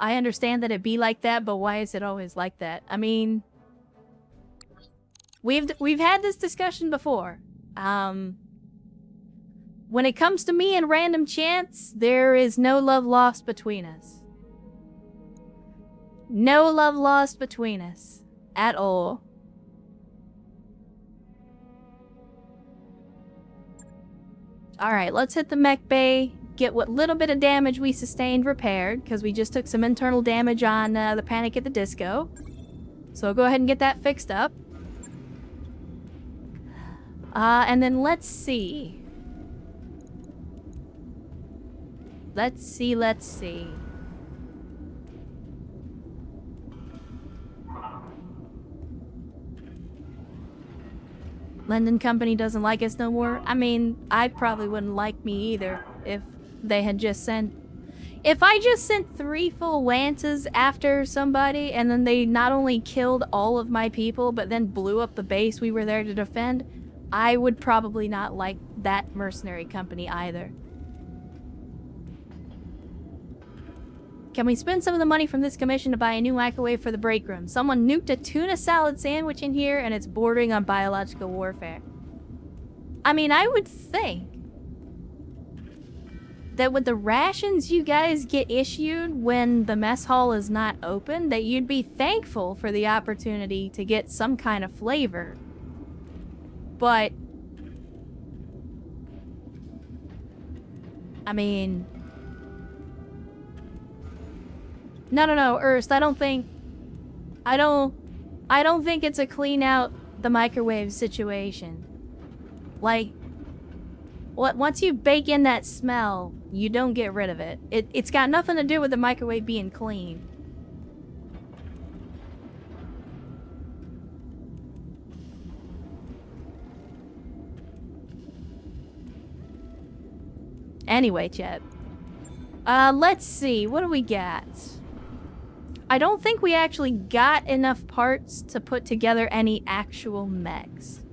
I understand that it be like that, but why is it always like that? I mean, we've had this discussion before. When it comes to me and random chance, there is no love lost between us. No love lost between us. At all. Alright, let's hit the mech bay. Get what little bit of damage we sustained repaired, because we just took some internal damage on the Panic at the Disco. So go ahead and get that fixed up. And then let's see. Let's see. London Company doesn't like us no more. I mean, I probably wouldn't like me either if they had just sent... If I just sent 3 full lances after somebody and then they not only killed all of my people but then blew up the base we were there to defend, I would probably not like that mercenary company either. Can we spend some of the money from this commission to buy a new microwave for the break room? Someone nuked a tuna salad sandwich in here and it's bordering on biological warfare. I mean, I would think that with the rations you guys get issued when the mess hall is not open, that you'd be thankful for the opportunity to get some kind of flavor. But I mean, no, Ernst, I don't think it's a clean out the microwave situation. Like, once you bake in that smell, you don't get rid of it. It's got nothing to do with the microwave being clean. Anyway, chat. Let's see. What do we got? I don't think we actually got enough parts to put together any actual mechs.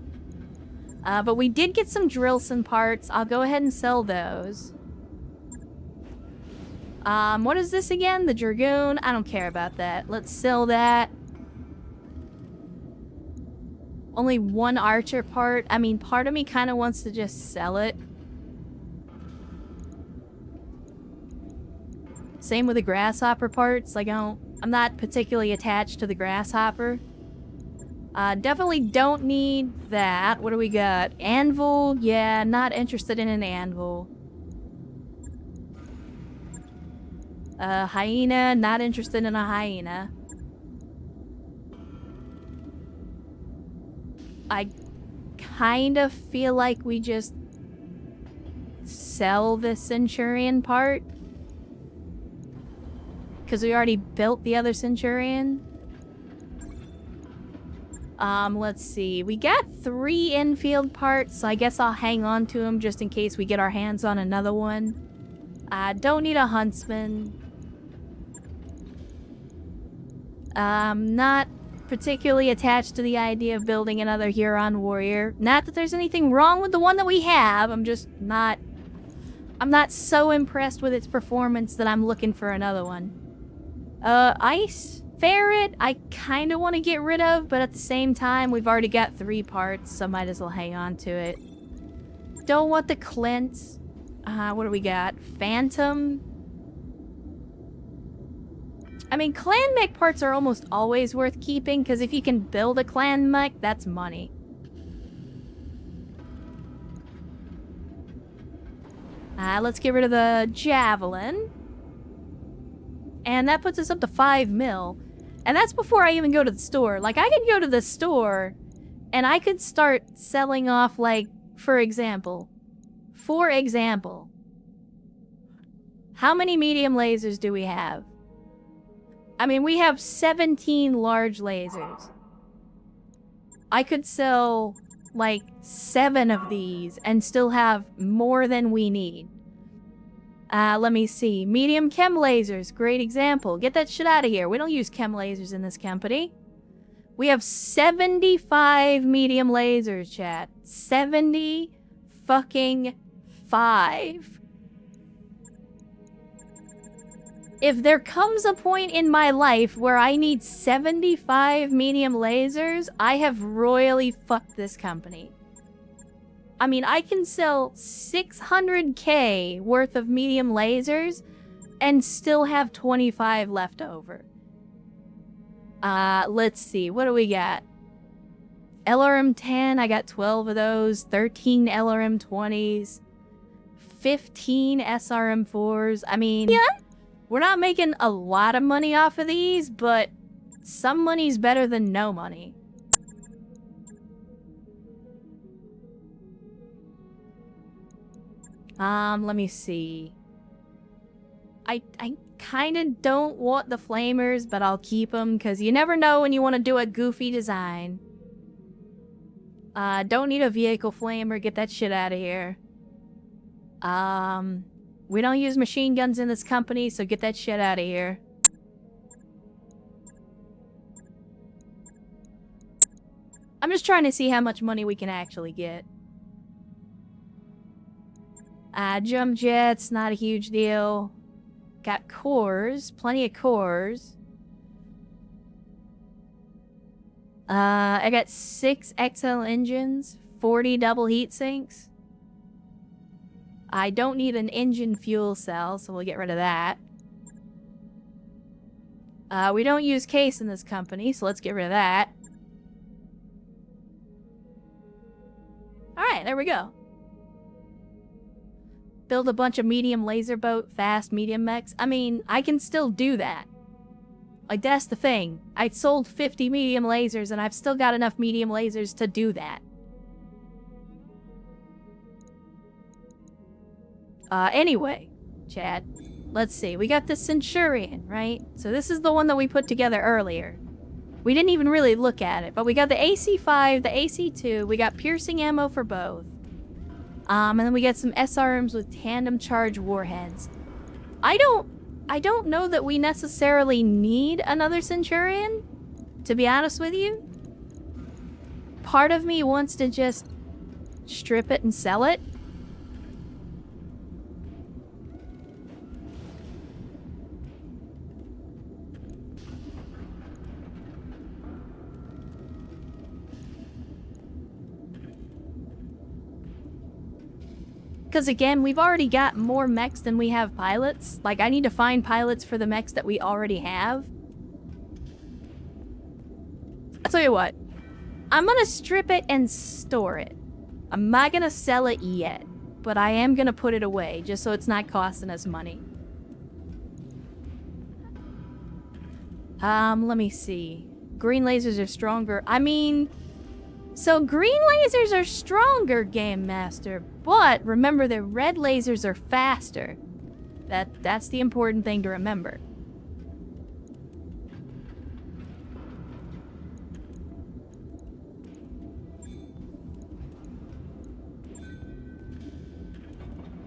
But we did get some Drillson parts. I'll go ahead and sell those. What is this again? The Dragoon? I don't care about that. Let's sell that. Only 1 Archer part. I mean, part of me kind of wants to just sell it. Same with the Grasshopper parts. Like, I'm not particularly attached to the Grasshopper. Definitely don't need that. What do we got? Anvil? Yeah, not interested in an anvil. Hyena? Not interested in a hyena. I kind of feel like we just sell the Centurion part. Because we already built the other Centurion. Let's see. We got 3 infield parts, so I guess I'll hang on to them just in case we get our hands on another one. I don't need a Huntsman. Not particularly attached to the idea of building another Huron warrior. Not that there's anything wrong with the one that we have, I'm just not... I'm not so impressed with its performance that I'm looking for another one. Ice Ferret, I kind of want to get rid of, but at the same time, we've already got 3 parts, so might as well hang on to it. Don't want the Clint. What do we got? Phantom. I mean, clan mech parts are almost always worth keeping, because if you can build a clan mech, that's money. Let's get rid of the Javelin. And that puts us up to 5 mil. And that's before I even go to the store. Like, I could go to the store and I could start selling off, like, for example, how many medium lasers do we have? I mean, we have 17 large lasers. I could sell, like, 7 of these and still have more than we need. Let me see. Medium chem lasers. Great example. Get that shit out of here. We don't use chem lasers in this company. We have 75 medium lasers, chat. 70 fucking 5. if there comes a point in my life where I need 75 medium lasers, I have royally fucked this company. I mean, I can sell 600k worth of medium lasers and still have 25 left over. Let's see. What do we got? LRM 10, I got 12 of those. 13 LRM 20s. 15 SRM 4s. I mean, yeah, we're not making a lot of money off of these, but some money's better than no money. Let me see. I kind of don't want the flamers, but I'll keep them because you never know when you want to do a goofy design. Don't need a vehicle flamer. Get that shit out of here. We don't use machine guns in this company, so get that shit out of here. I'm just trying to see how much money we can actually get. Jump jets, not a huge deal. Got cores, plenty of cores. I got 6 XL engines, 40 double heat sinks. I don't need an engine fuel cell, so we'll get rid of that. We don't use case in this company, so let's get rid of that. Alright, there we go. Build a bunch of medium laser boat, fast medium mechs. I mean, I can still do that. Like, that's the thing. I sold 50 medium lasers, and I've still got enough medium lasers to do that. Anyway, Chad, let's see. We got the Centurion, right? So this is the one that we put together earlier. We didn't even really look at it, but we got the AC-5, the AC-2. We got piercing ammo for both. And then we get some SRMs with tandem charge warheads. I don't know that we necessarily need another Centurion, to be honest with you. Part of me wants to just strip it and sell it. Because again, we've already got more mechs than we have pilots. Like, I need to find pilots for the mechs that we already have. I'll tell you what. I'm gonna strip it and store it. I'm not gonna sell it yet. But I am gonna put it away, just so it's not costing us money. Let me see. Green lasers are stronger. I mean... So green lasers are stronger, Game Master, but remember that red lasers are faster. That's the important thing to remember.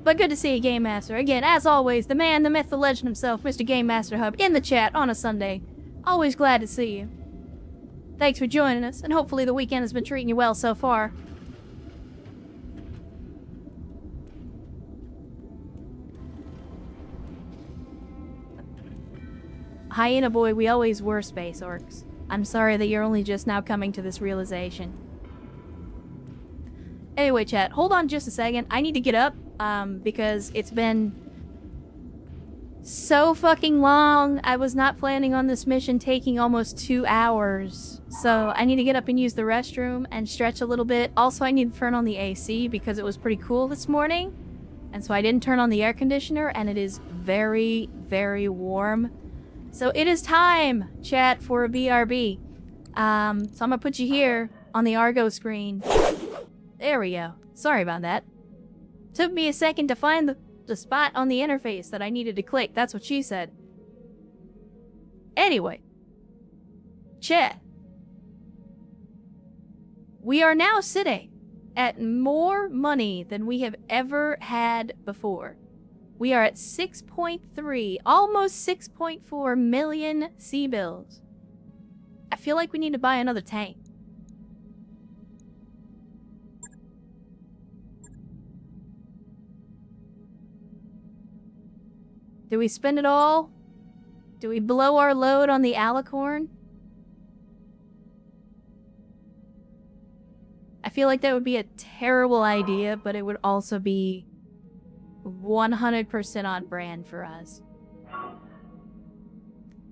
But good to see you, Game Master. Again, as always, the man, the myth, the legend himself, Mr. Game Master Hub, in the chat on a Sunday. Always glad to see you. Thanks for joining us, and hopefully the weekend has been treating you well so far. Hyena boy, we always were space orcs. I'm sorry that you're only just now coming to this realization. Anyway, chat, hold on just a second. I need to get up, because it's been so fucking long. I was not planning on this mission taking almost 2 hours. So I need to get up and use the restroom and stretch a little bit. Also, I need to turn on the AC because it was pretty cool this morning. And so I didn't turn on the air conditioner, and it is very, very warm. So it is time, chat, for a BRB. So I'm gonna put you here on the Argo screen. There we go. Sorry about that. Took me a second to find the spot on the interface that I needed to click. That's what she said. Anyway. Chat. We are now sitting at more money than we have ever had before. We are at 6.3, almost 6.4 million C-bills. I feel like we need to buy another tank. Do we spend it all? Do we blow our load on the alicorn? I feel like that would be a terrible idea, but it would also be 100% on brand for us.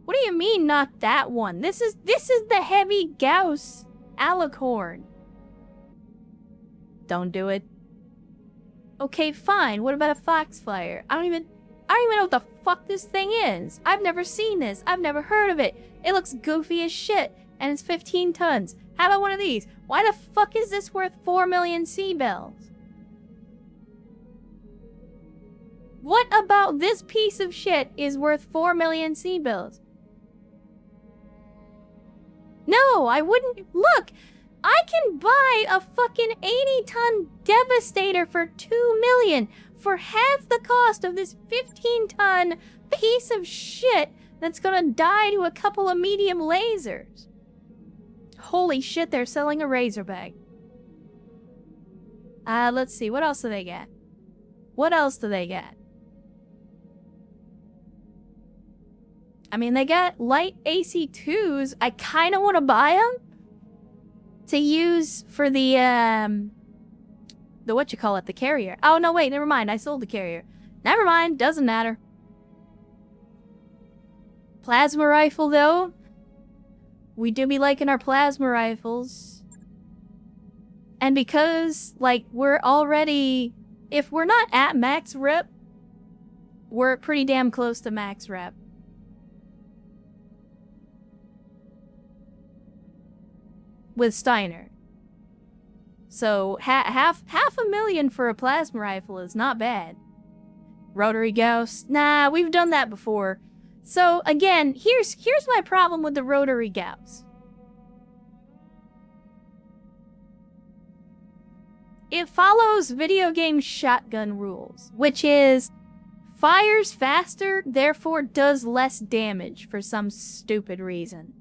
What do you mean, not that one? This is the heavy Gauss alicorn. Don't do it. Okay, fine. What about a foxfire? I don't even know what the fuck this thing is. I've never seen this. I've never heard of it. It looks goofy as shit, and it's 15 tons. How about one of these? Why the fuck is this worth 4 million sea bells? What about this piece of shit is worth 4 million sea bells? No, I wouldn't. Look, I can buy a fucking 80-ton Devastator for 2 million for half the cost of this 15-ton piece of shit that's gonna die to a couple of medium lasers. Holy shit, they're selling a Razorback. Let's see, what else do they get? What else do they get? I mean, they got light AC2s. I kind of want to buy them to use for the the carrier. Oh, no, wait, never mind. I sold the carrier. Never mind, doesn't matter. Plasma rifle, though. We do be liking our plasma rifles. And because, like, we're already... If we're not at max rep, we're pretty damn close to max rep. With Steiner. So half a million for a plasma rifle is not bad. Rotary Gauss, nah, we've done that before. So again, here's my problem with the rotary Gauss. It follows video game shotgun rules, which is fires faster, therefore does less damage for some stupid reason.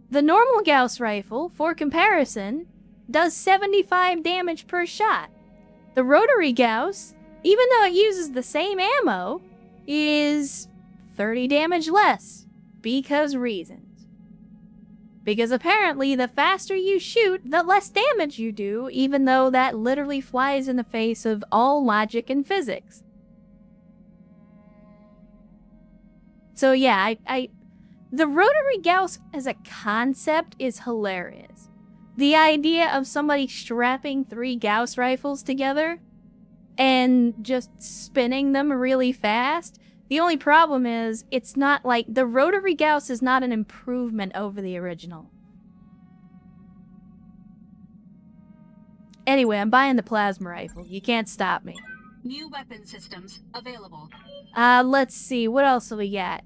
The normal Gauss rifle, for comparison, does 75 damage per shot. The rotary Gauss, even though it uses the same ammo, is 30 damage less. Because reasons. Because apparently the faster you shoot, the less damage you do, even though that literally flies in the face of all logic and physics. So yeah, the rotary Gauss as a concept is hilarious. The idea of somebody strapping 3 Gauss rifles together and just spinning them really fast. The only problem is, it's not like, the rotary Gauss is not an improvement over the original. Anyway, I'm buying the plasma rifle. You can't stop me. New weapon systems available. Let's see, what else do we got?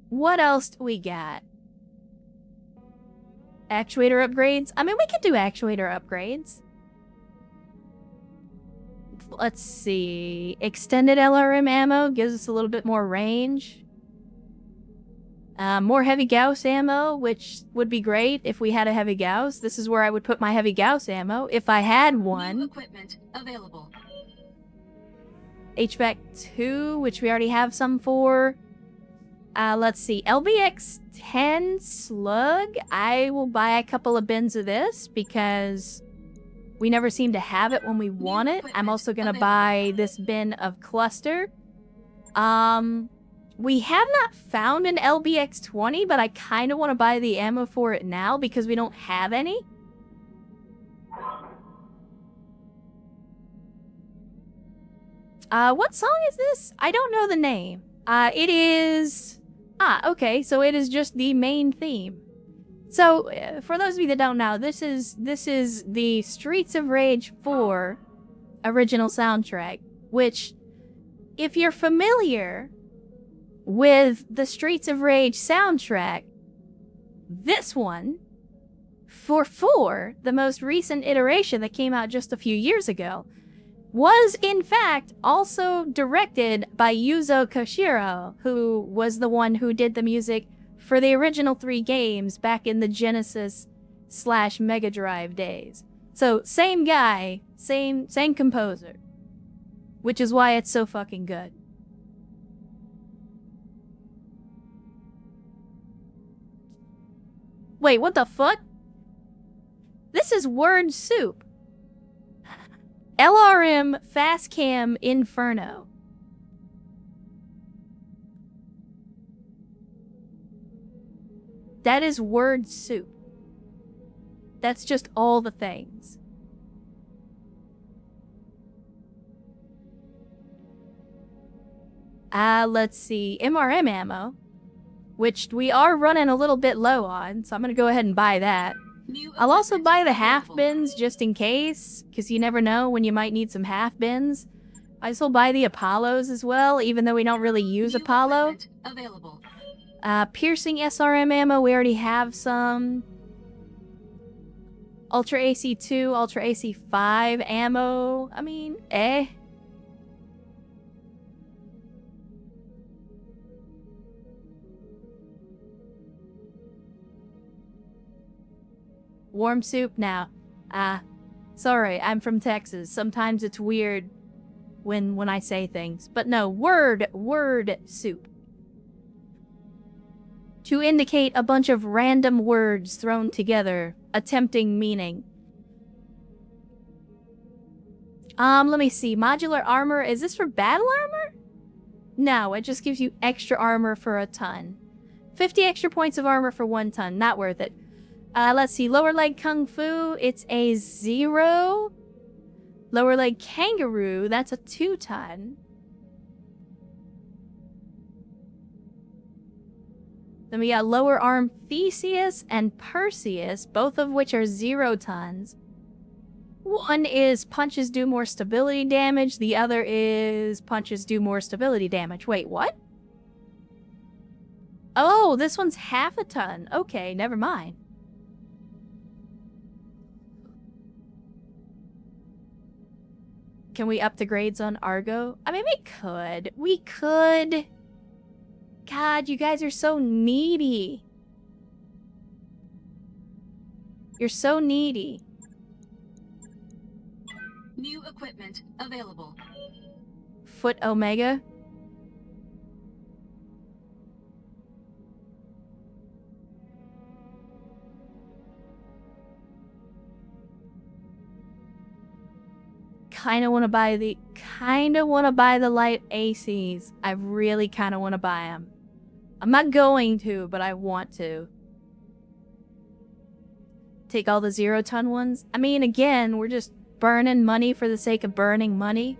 What else do we got? Actuator upgrades? I mean, we could do actuator upgrades. Let's see. Extended LRM ammo gives us a little bit more range. More heavy Gauss ammo, which would be great if we had a heavy Gauss. This is where I would put my heavy Gauss ammo, if I had one. New equipment available. HVAC 2, which we already have some for. Let's see. LBX 10 slug. I will buy a couple of bins of this because we never seem to have it when we want it. I'm also gonna buy this bin of cluster. We have not found an LBX 20, but I kind of want to buy the ammo for it now because we don't have any. What song is this? I don't know the name. It is... okay, so it is just the main theme. So, for those of you that don't know, this is the Streets of Rage 4 original soundtrack, which, if you're familiar with the Streets of Rage soundtrack, this one, for 4, the most recent iteration that came out just a few years ago, was in fact also directed by Yuzo Koshiro, who was the one who did the music for the original 3 games back in the Genesis/Mega Drive days. So same guy, same composer, which is why it's so fucking good. Wait, what the fuck? This is word soup. LRM Fast Cam Inferno. That is word soup. That's just all the things. Let's see. MRM ammo, which we are running a little bit low on, so I'm gonna go ahead and buy that. I'll also buy the half bins just in case, because you never know when you might need some half bins. I also buy the Apollos as well, even though we don't really use Apollo. Available. Piercing SRM ammo, we already have some. Ultra AC2, Ultra AC5 ammo. I mean, eh. Warm soup now. Sorry, I'm from Texas. Sometimes it's weird when I say things. But no, word soup. To indicate a bunch of random words thrown together, attempting meaning. Let me see. Modular armor, is this for battle armor? No, it just gives you extra armor for a ton. 50 extra points of armor for 1 ton, not worth it. Let's see, lower leg kung fu, it's a 0. Lower leg kangaroo, that's a 2 ton. Then we got lower arm Theseus and Perseus, both of which are 0 tons. One is punches do more stability damage, the other is punches do more stability damage. Wait, what? Oh, this one's half a ton. Okay, never mind. Can we up the grades on Argo? I mean, we could. We could. God, you guys are so needy. You're so needy. New equipment available. Foot Omega. Kinda wanna buy the light ACs. I really kinda wanna buy them. I'm not going to, but I want to. Take all the 0 ton ones. I mean, again, we're just burning money for the sake of burning money.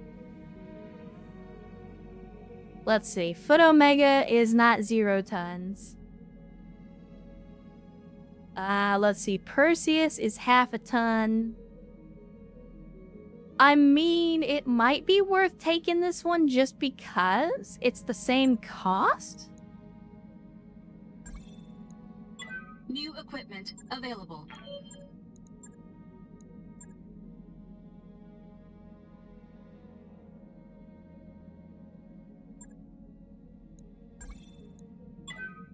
Let's see. Foot Omega is not 0 tons. Let's see. Perseus is half a ton. I mean, it might be worth taking this one just because it's the same cost. New equipment available.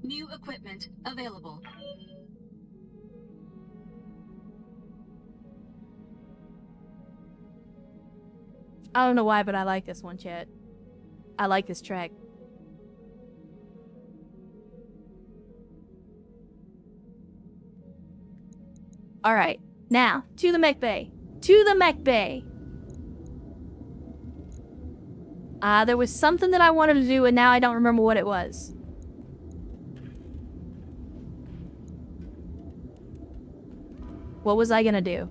New equipment available. I don't know why, but I like this one, chat. I like this track. Alright, now, to the mech bay. To the mech bay! There was something that I wanted to do, and now I don't remember what it was. What was I gonna do?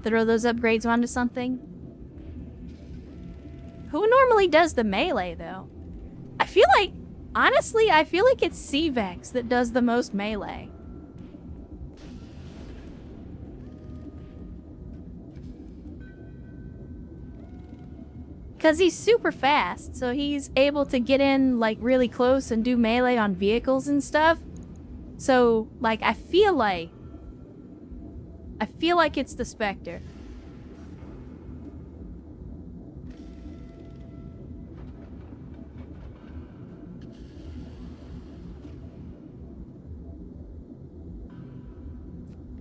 Throw those upgrades onto something? Who normally does the melee, though? I feel like, honestly, I feel like it's C-Vex that does the most melee. Because he's super fast, so he's able to get in, like, really close and do melee on vehicles and stuff. So, like, I feel like it's the Spectre.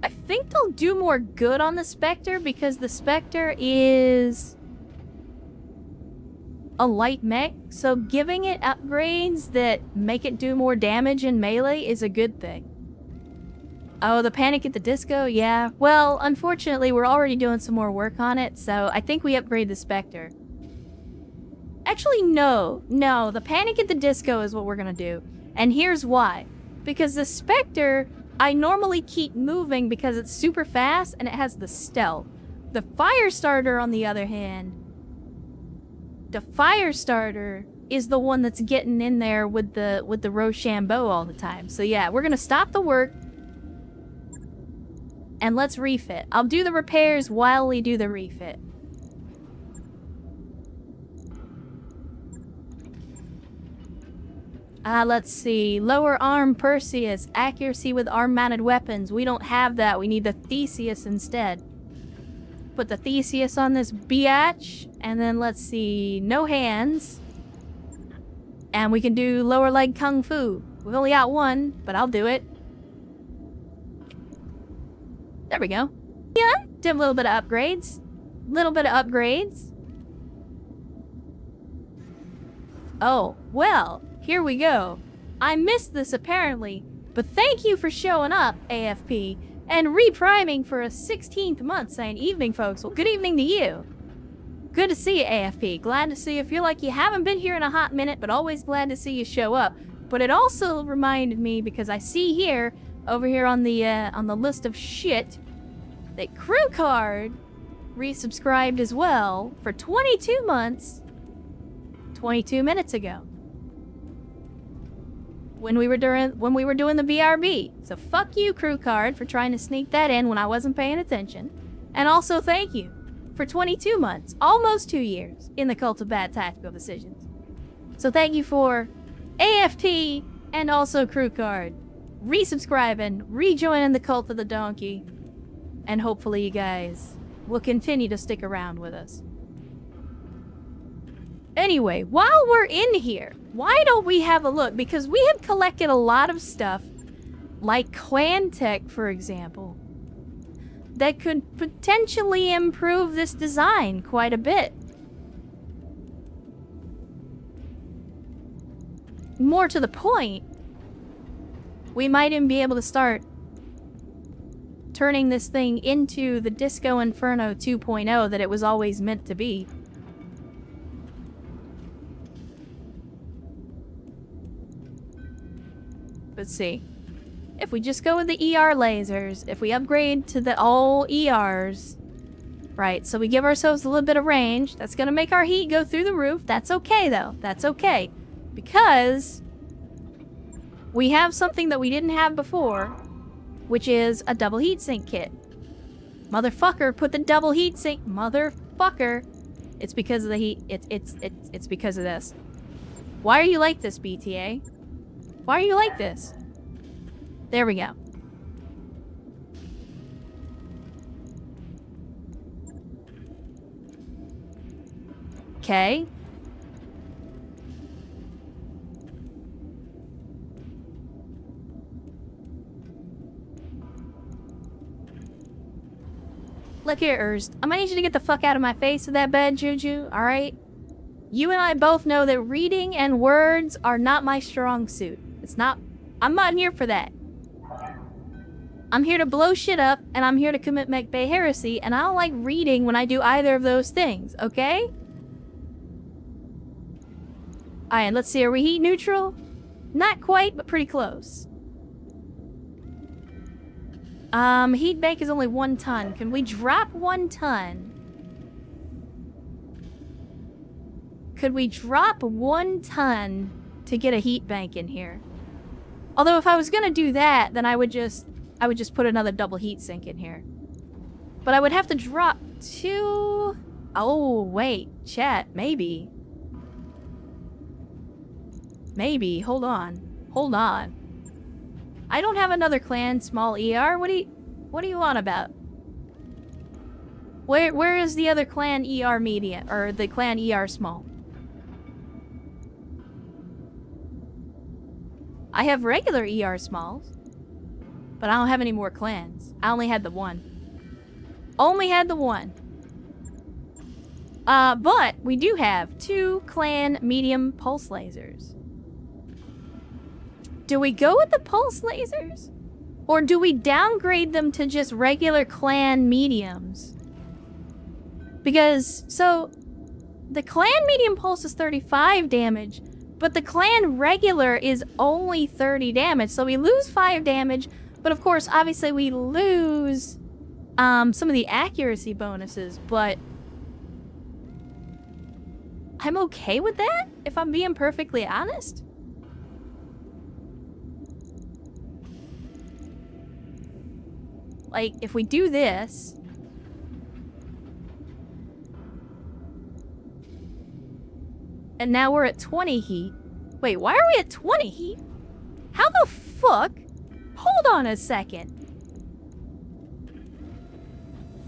I think they'll do more good on the Spectre because the Spectre is a light mech, so giving it upgrades that make it do more damage in melee is a good thing. Oh, the Panic at the Disco? Yeah. Well, unfortunately, we're already doing some more work on it, so I think we upgrade the Spectre. Actually, no. No, the Panic at the Disco is what we're gonna do. And here's why. Because the Spectre, I normally keep moving because it's super fast and it has the stealth. The Firestarter, on the other hand, the Firestarter is the one that's getting in there with the Rochambeau all the time. So yeah, we're gonna stop the work and let's refit. I'll do the repairs while we do the refit. Let's see. Lower arm Perseus. Accuracy with arm-mounted weapons. We don't have that. We need the Theseus instead. Put the Theseus on this biatch. And then let's see. No hands. And we can do lower leg kung fu. We've only got one, but I'll do it. There we go. Yeah, did a little bit of upgrades. Oh, well, here we go. I missed this apparently, but thank you for showing up, AFP, and repriming for a 16th month saying evening, folks. Well, good evening to you. Good to see you, AFP. Glad to see you. Feel like you haven't been here in a hot minute, but always glad to see you show up. But it also reminded me, because I see here, over here on the list of shit, that Crew Card resubscribed as well for 22 months, 22 minutes ago. When we were doing the BRB. So fuck you, Crew Card, for trying to sneak that in when I wasn't paying attention. And also thank you for 22 months, almost 2 years, in the Cult of Bad Tactical Decisions. So thank you for AFT and also Crew Card resubscribing, rejoining the Cult of the Donkey, and hopefully you guys will continue to stick around with us. Anyway, while we're in here, why don't we have a look? Because we have collected a lot of stuff, like clan tech, for example, that could potentially improve this design quite a bit. More to the point, we might even be able to start turning this thing into the Disco Inferno 2.0 that it was always meant to be. Let's see. If we just go with the ER lasers, if we upgrade to the all ERs, right, so we give ourselves a little bit of range, that's gonna make our heat go through the roof. That's okay, though. That's okay. Because we have something that we didn't have before, which is a double heatsink kit. Motherfucker, put the double heatsink. Motherfucker. It's because of the heat. It's because of this. Why are you like this, BTA? Why are you like this? There we go. Okay. Look here, Urst. I'm gonna need you to get the fuck out of my face with that bad juju, alright? You and I both know that reading and words are not my strong suit. It's not... I'm not here for that. I'm here to blow shit up, and I'm here to commit McBay heresy, and I don't like reading when I do either of those things, okay? Alright, and let's see, are we heat neutral? Not quite, but pretty close. Heat bank is only 1 ton. Can we drop 1 ton? Could we drop 1 ton to get a heat bank in here? Although if I was gonna do that, then I would just put another double heat sink in here. But I would have to drop 2... Oh, wait. Chat, maybe. Maybe. Hold on. Hold on. I don't have another clan small ER. What do you on about? Where is the other clan ER medium, or the clan ER small? I have regular ER smalls, but I don't have any more clans. I only had the one. Only had the one. But we do have 2 clan medium pulse lasers. Do we go with the pulse lasers? Or do we downgrade them to just regular clan mediums? Because, so, the clan medium pulse is 35 damage, but the clan regular is only 30 damage, so we lose 5 damage, but of course, obviously we lose some of the accuracy bonuses, but I'm okay with that, if I'm being perfectly honest. Like, if we do this... And now we're at 20 heat. Wait, why are we at 20 heat? How the fuck? Hold on a second.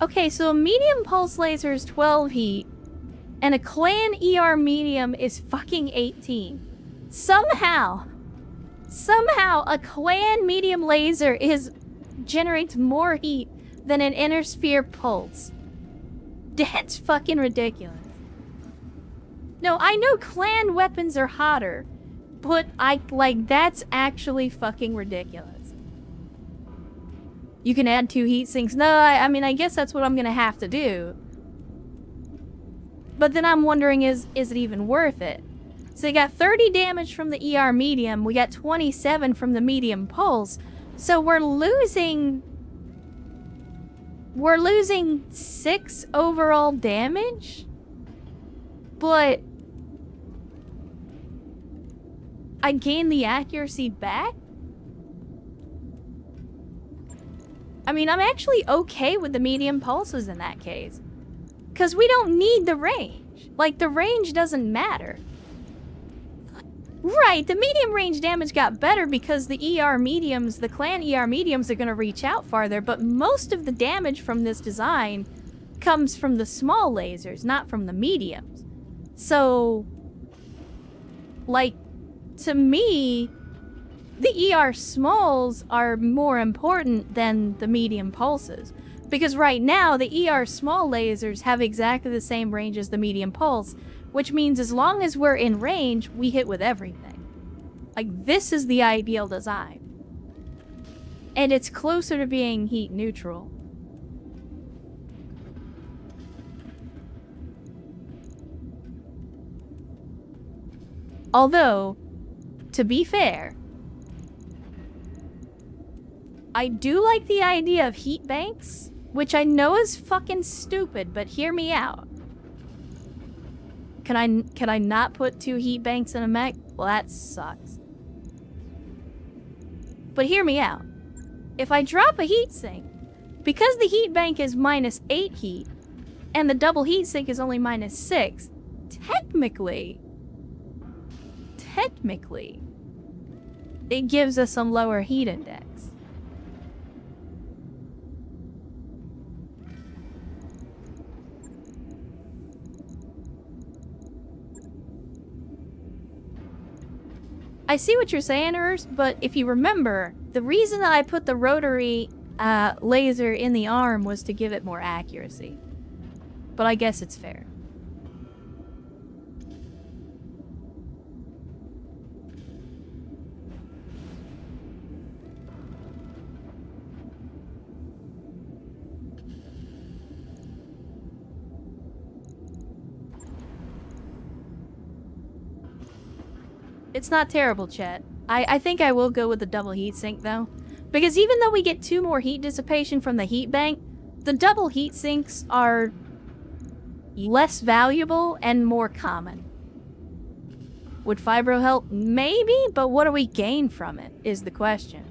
Okay, so a medium pulse laser is 12 heat, and a clan ER medium is fucking 18. Somehow a clan medium laser generates more heat than an inner sphere pulse. That's fucking ridiculous. No, I know clan weapons are hotter, but that's actually fucking ridiculous. You can add 2 heat sinks. No, I mean, I guess that's what I'm gonna have to do. But then I'm wondering, is it even worth it? So you got 30 damage from the ER medium, we got 27 from the medium pulse, so we're losing 6 overall damage? But I gain the accuracy back? I mean, I'm actually okay with the medium pulses in that case. Because we don't need the range. Like, the range doesn't matter. Right, the medium range damage got better because the ER mediums, the clan ER mediums are going to reach out farther, but most of the damage from this design comes from the small lasers, not from the mediums. So, like, to me, the ER smalls are more important than the medium pulses. Because right now, the ER small lasers have exactly the same range as the medium pulse, which means as long as we're in range, we hit with everything. Like, this is the ideal design. And it's closer to being heat neutral. Although, to be fair, I do like the idea of heat banks, which I know is fucking stupid, but hear me out. Can I not put 2 heat banks in a mech? Well, that sucks. But hear me out. If I drop a heat sink, because the heat bank is -8 heat, and the double heat sink is only -6, technically, it gives us some lower heat index. I see what you're saying, Urs, but if you remember, the reason that I put the rotary laser in the arm was to give it more accuracy. But I guess it's fair. It's not terrible, chat. I think I will go with the double heatsink, though. Because even though we get 2 more heat dissipation from the heat bank, the double heat sinks are less valuable and more common. Would Fibro help? Maybe, but what do we gain from it, is the question.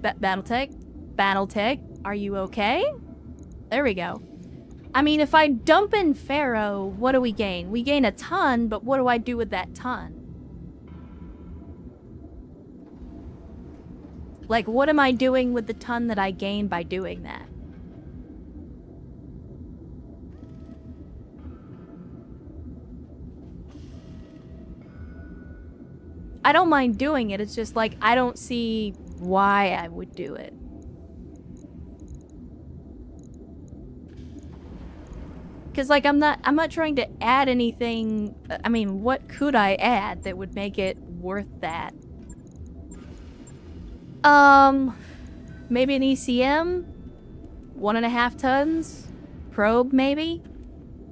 Battletech? Battletech, are you okay? There we go. I mean, if I dump in Pharaoh, what do we gain? We gain a ton, but what do I do with that ton? Like, what am I doing with the ton that I gain by doing that? I don't mind doing it, it's just like, I don't see why I would do it. Because, like, I'm not trying to add anything. I mean, what could I add that would make it worth that? Maybe an ECM? 1.5 tons? Probe, maybe?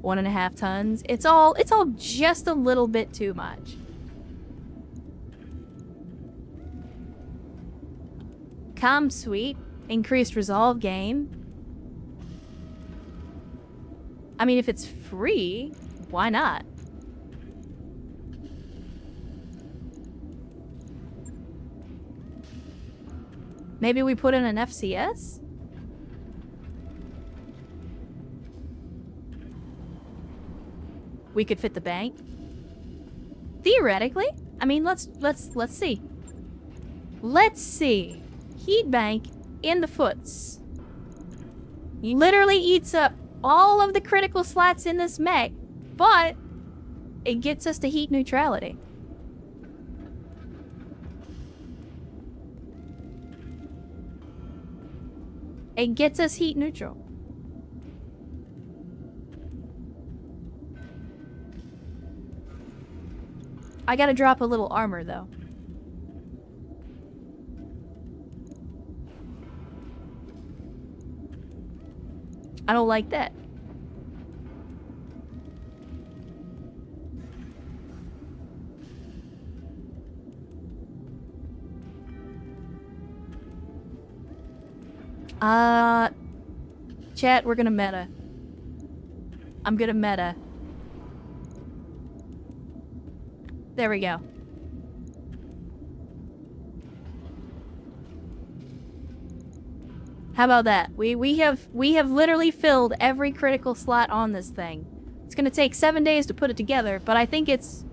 1.5 tons. It's all just a little bit too much. Comm suite. Increased resolve gain. I mean, if it's free, why not? Maybe we put in an FCS? We could fit the bank. Theoretically. I mean, let's see. Let's see. Heat bank in the foots. Literally eats up all of the critical slots in this mech, but it gets us to heat neutrality. It gets us heat neutral. I gotta drop a little armor, though. I don't like that. Chat, we're gonna meta. I'm gonna meta. There we go. How about that? We have literally filled every critical slot on this thing. It's gonna take 7 days to put it together, but I think it's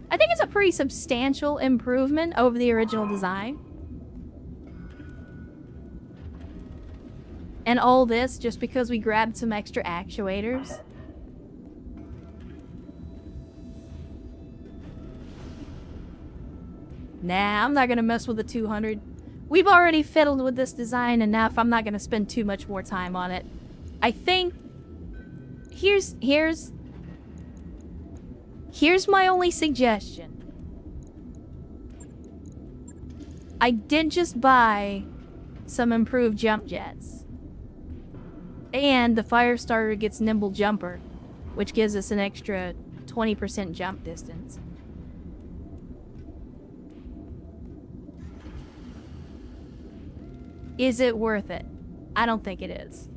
a pretty substantial improvement over the original design. And all this just because we grabbed some extra actuators. Nah, I'm not gonna mess with the 200. We've already fiddled with this design enough. I'm not gonna spend too much more time on it. I think here's my only suggestion. I did just buy some improved jump jets. And the Firestarter gets Nimble Jumper, which gives us an extra 20% jump distance. Is it worth it? I don't think it is.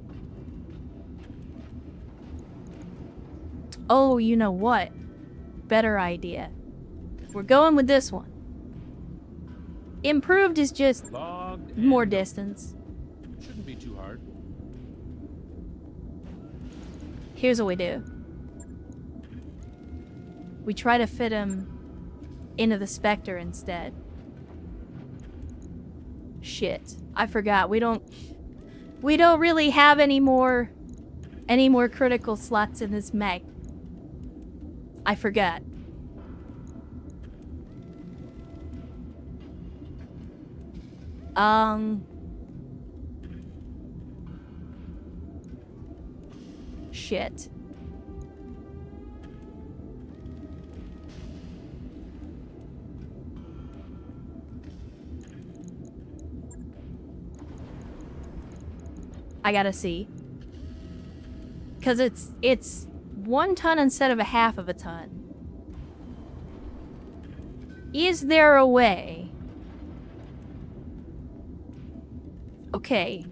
Oh, you know what? Better idea. We're going with this one. Improved is just more distance. Shouldn't be too hard. Here's what we do. We try to fit him into the Spectre instead. Shit. I forgot. We don't really have any more critical slots in this mech. I forgot. Shit. I gotta see. Cause it's 1 ton instead of a half of a ton. Is there a way? Okay.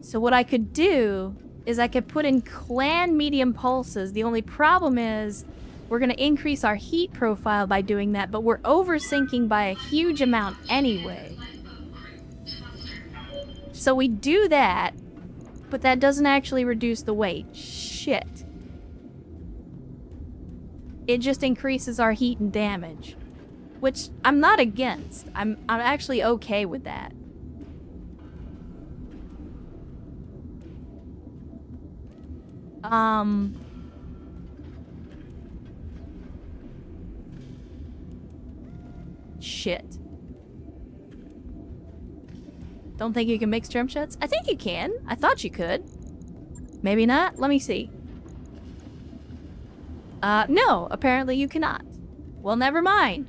So what I could do is I could put in clan medium pulses. The only problem is we're going to increase our heat profile by doing that, but we're oversinking by a huge amount anyway. So we do that, but that doesn't actually reduce the weight. Shit. It just increases our heat and damage, which I'm not against. I'm actually okay with that. Shit. Don't think you can mix jump jets? I think you can. I thought you could. Maybe not? Let me see. No, apparently you cannot. Well, never mind.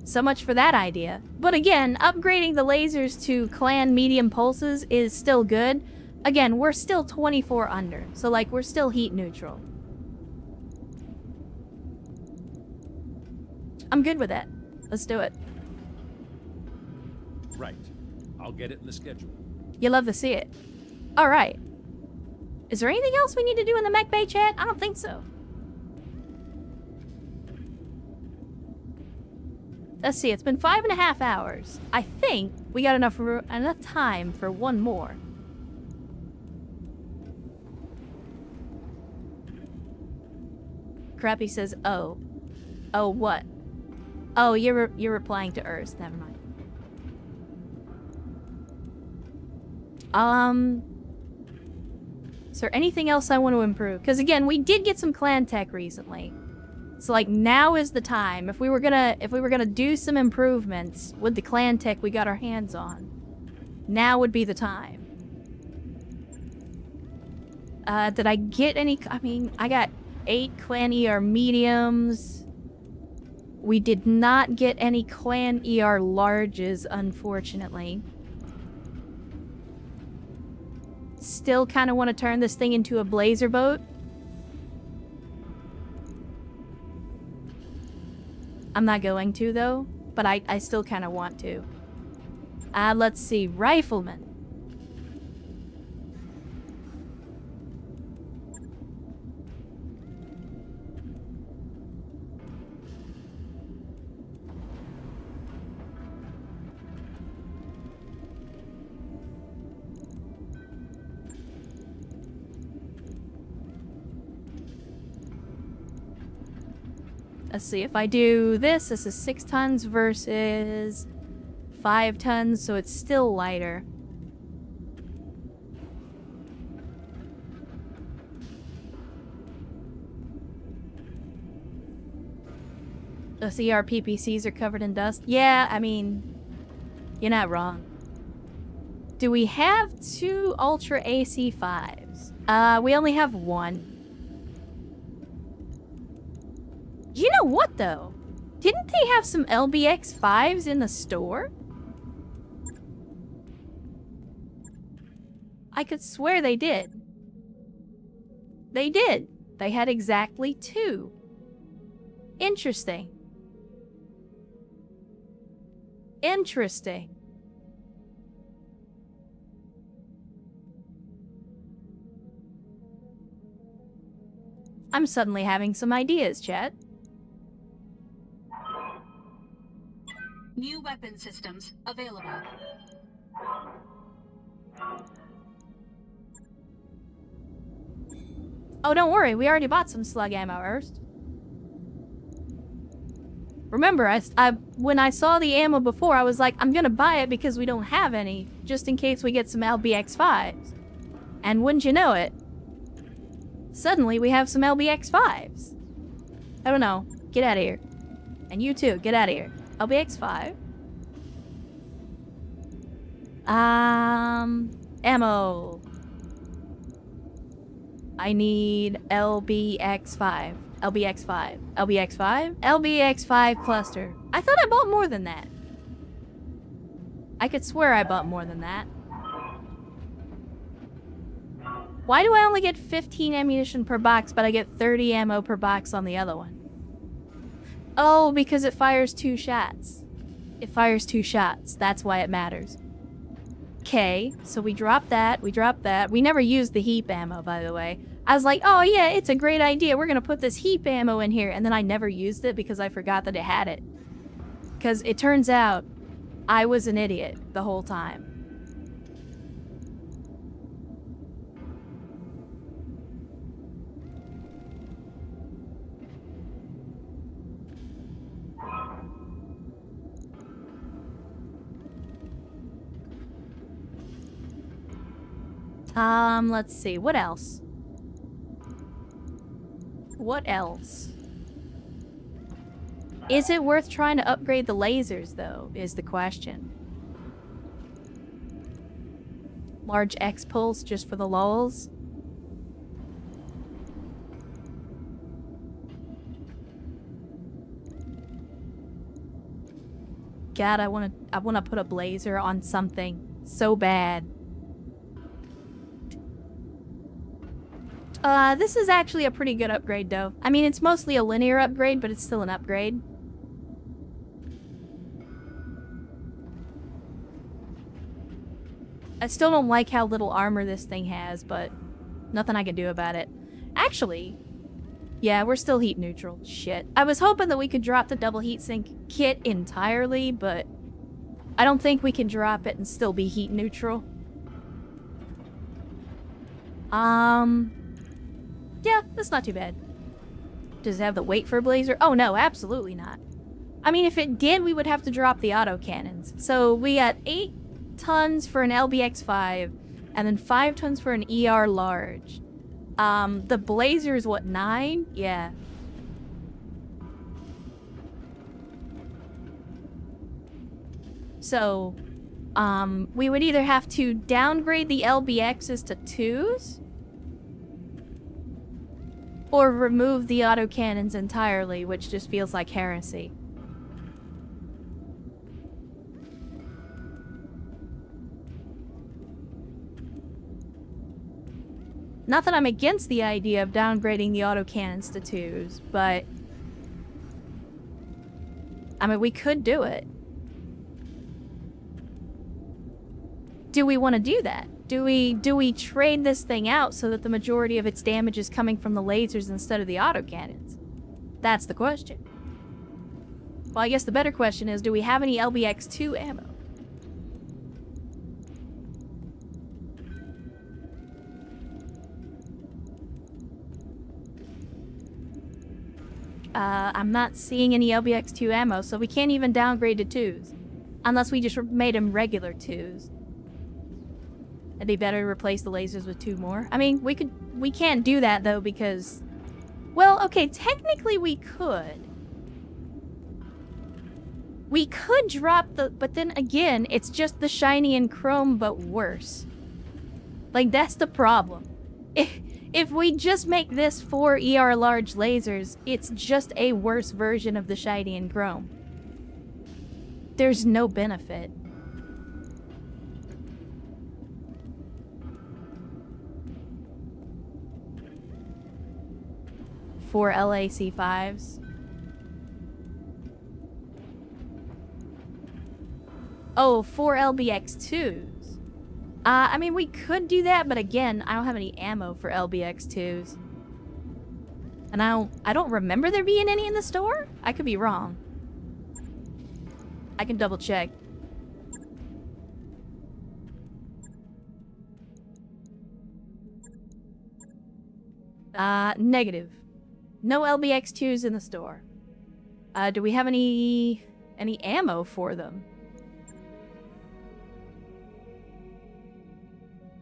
So much for that idea. But again, upgrading the lasers to clan medium pulses is still good. Again, we're still 24 under, so like we're still heat neutral. I'm good with that. Let's do it. Right. I'll get it in the schedule. You love to see it. Alright. Is there anything else we need to do in the mech bay chat? I don't think so. Let's see, it's been 5.5 hours. I think we got enough time for one more. Crappy says, oh. Oh, what? Oh, you're replying to Earth. Never mind. Is there anything else I want to improve? Because again, we did get some clan tech recently. So like now is the time. If we were gonna do some improvements with the clan tech we got our hands on, now would be the time. Did I get any? I mean, I got 8 clan ER mediums. We did not get any clan ER larges, unfortunately. Still kind of want to turn this thing into a blazer boat. I'm not going to, though, but I still kind of want to. Let's see. Rifleman. Let's see, if I do this is 6 tons versus 5 tons, so it's still lighter. The CR PPCs are covered in dust. Yeah, I mean, you're not wrong. Do we have 2 Ultra AC5s? We only have 1. You know what, though? Didn't they have some LBX5s in the store? I could swear they did. They did. They had exactly 2. Interesting. Interesting. I'm suddenly having some ideas, chat. New weapon systems available. Oh, don't worry. We already bought some slug ammo, Erst. Remember, when I saw the ammo before, I was like, I'm gonna buy it because we don't have any, just in case we get some LBX5s. And wouldn't you know it, suddenly we have some LBX5s. I don't know. Get out of here. And you too, get out of here. LBX5. Ammo. I need LBX5. LBX5. LBX5? LBX5 cluster. I thought I bought more than that. I could swear I bought more than that. Why do I only get 15 ammunition per box, but I get 30 ammo per box on the other one? Oh, because it fires 2 shots. It fires 2 shots. That's why it matters. Okay, so we dropped that. We dropped that. We never used the heap ammo, by the way. I was like, oh yeah, it's a great idea. We're gonna put this heap ammo in here. And then I never used it because I forgot that it had it. Because it turns out I was an idiot the whole time. Let's see. What else? What else? Is it worth trying to upgrade the lasers, though, is the question. large X pulse just for the lulz. God, I wanna put a blazer on something so bad. This is actually a pretty good upgrade though. I mean, it's mostly a linear upgrade, but it's still an upgrade. I still don't like how little armor this thing has, but nothing I can do about it. Actually, yeah, we're still heat neutral. Shit. I was hoping that we could drop the double heatsink kit entirely, but I don't think we can drop it and still be heat neutral. Yeah, that's not too bad. Does it have the weight for a blazer? Oh no, absolutely not. I mean, if it did, we would have to drop the autocannons. So we got 8 tons for an LBX-5, and then 5 tons for an ER large. The blazer is what, 9? Yeah. So, we would either have to downgrade the LBXs to 2s, or remove the autocannons entirely, which just feels like heresy. Not that I'm against the idea of downgrading the autocannons to 2s, but I mean, we could do it. Do we want to do that? Do we trade this thing out so that the majority of its damage is coming from the lasers instead of the autocannons? That's the question. Well, I guess the better question is, do we have any LBX-2 ammo? I'm not seeing any LBX-2 ammo, so we can't even downgrade to 2s. Unless we just made them regular 2s. It'd be better to replace the lasers with 2 more. I mean, we can't do that though because... Well, okay, technically we could. We could drop the... But then again, it's just the shiny and chrome, but worse. Like, that's the problem. If we just make this 4 ER large lasers, it's just a worse version of the shiny and chrome. There's no benefit. For LAC5s. Oh, 4 LBX2s. I mean, we could do that, but again, I don't have any ammo for LBX2s. And I don't remember there being any in the store? I could be wrong. I can double check. Negative. No LBX2s in the store. Do we have any ammo for them?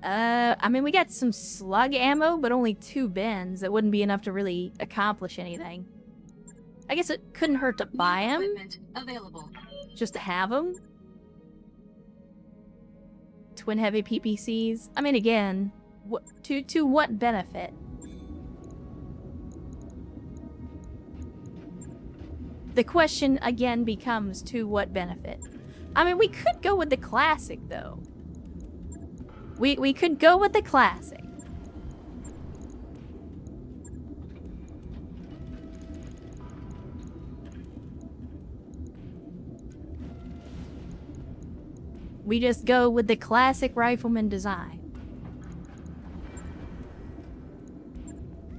I mean, we got some slug ammo, but only 2 bins. It wouldn't be enough to really accomplish anything. I guess it couldn't hurt to buy them. Equipment available. Just to have them. Twin heavy PPCs. I mean, again, to what benefit? The question again becomes, to what benefit? I mean, we could go with the classic though. We could go with the classic. We just go with the classic rifleman design.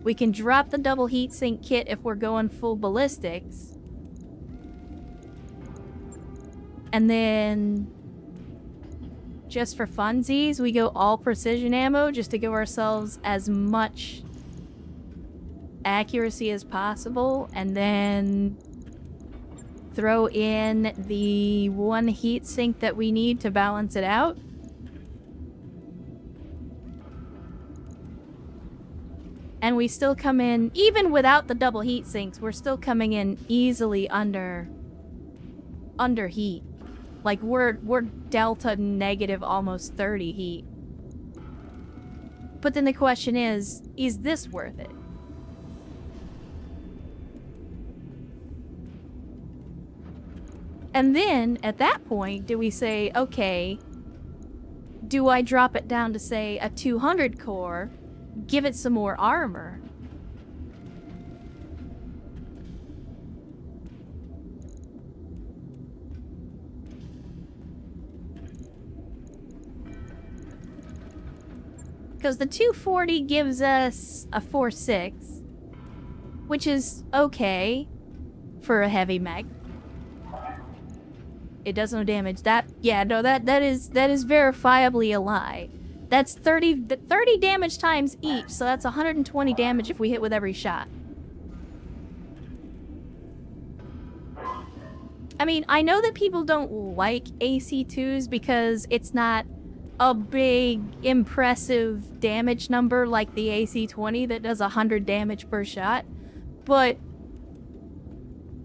We can drop the double heatsink kit if we're going full ballistics. And then, just for funsies, we go all precision ammo just to give ourselves as much accuracy as possible. And then throw in the 1 heatsink that we need to balance it out. And we still come in, even without the double heatsinks, we're still coming in easily under heat. Like, we're delta negative almost 30 heat. But then the question is this worth it? And then, at that point, do we say, okay, do I drop it down to, say, a 200 core, give it some more armor? Because the 240 gives us a 4.6, which is okay for a heavy mech. It does no damage. That is verifiably a lie. That's 30 damage times each, so that's 120 damage if we hit with every shot. I mean, I know that people don't like AC2s because it's not a big, impressive damage number like the AC-20 that does 100 damage per shot, but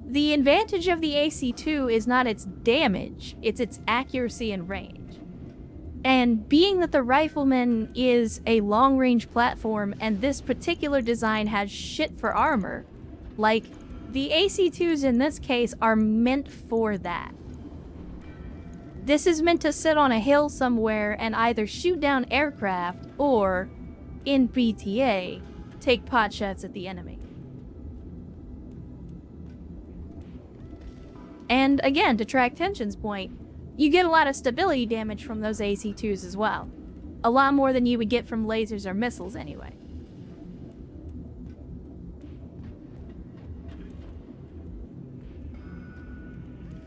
the advantage of the AC-2 is not its damage, it's its accuracy and range. And being that the Rifleman is a long-range platform and this particular design has shit for armor, like, the AC-2s in this case are meant for that. This is meant to sit on a hill somewhere and either shoot down aircraft or, in BTA, take pot shots at the enemy. And again, to track Tension's point, you get a lot of stability damage from those AC-2s as well. A lot more than you would get from lasers or missiles anyway.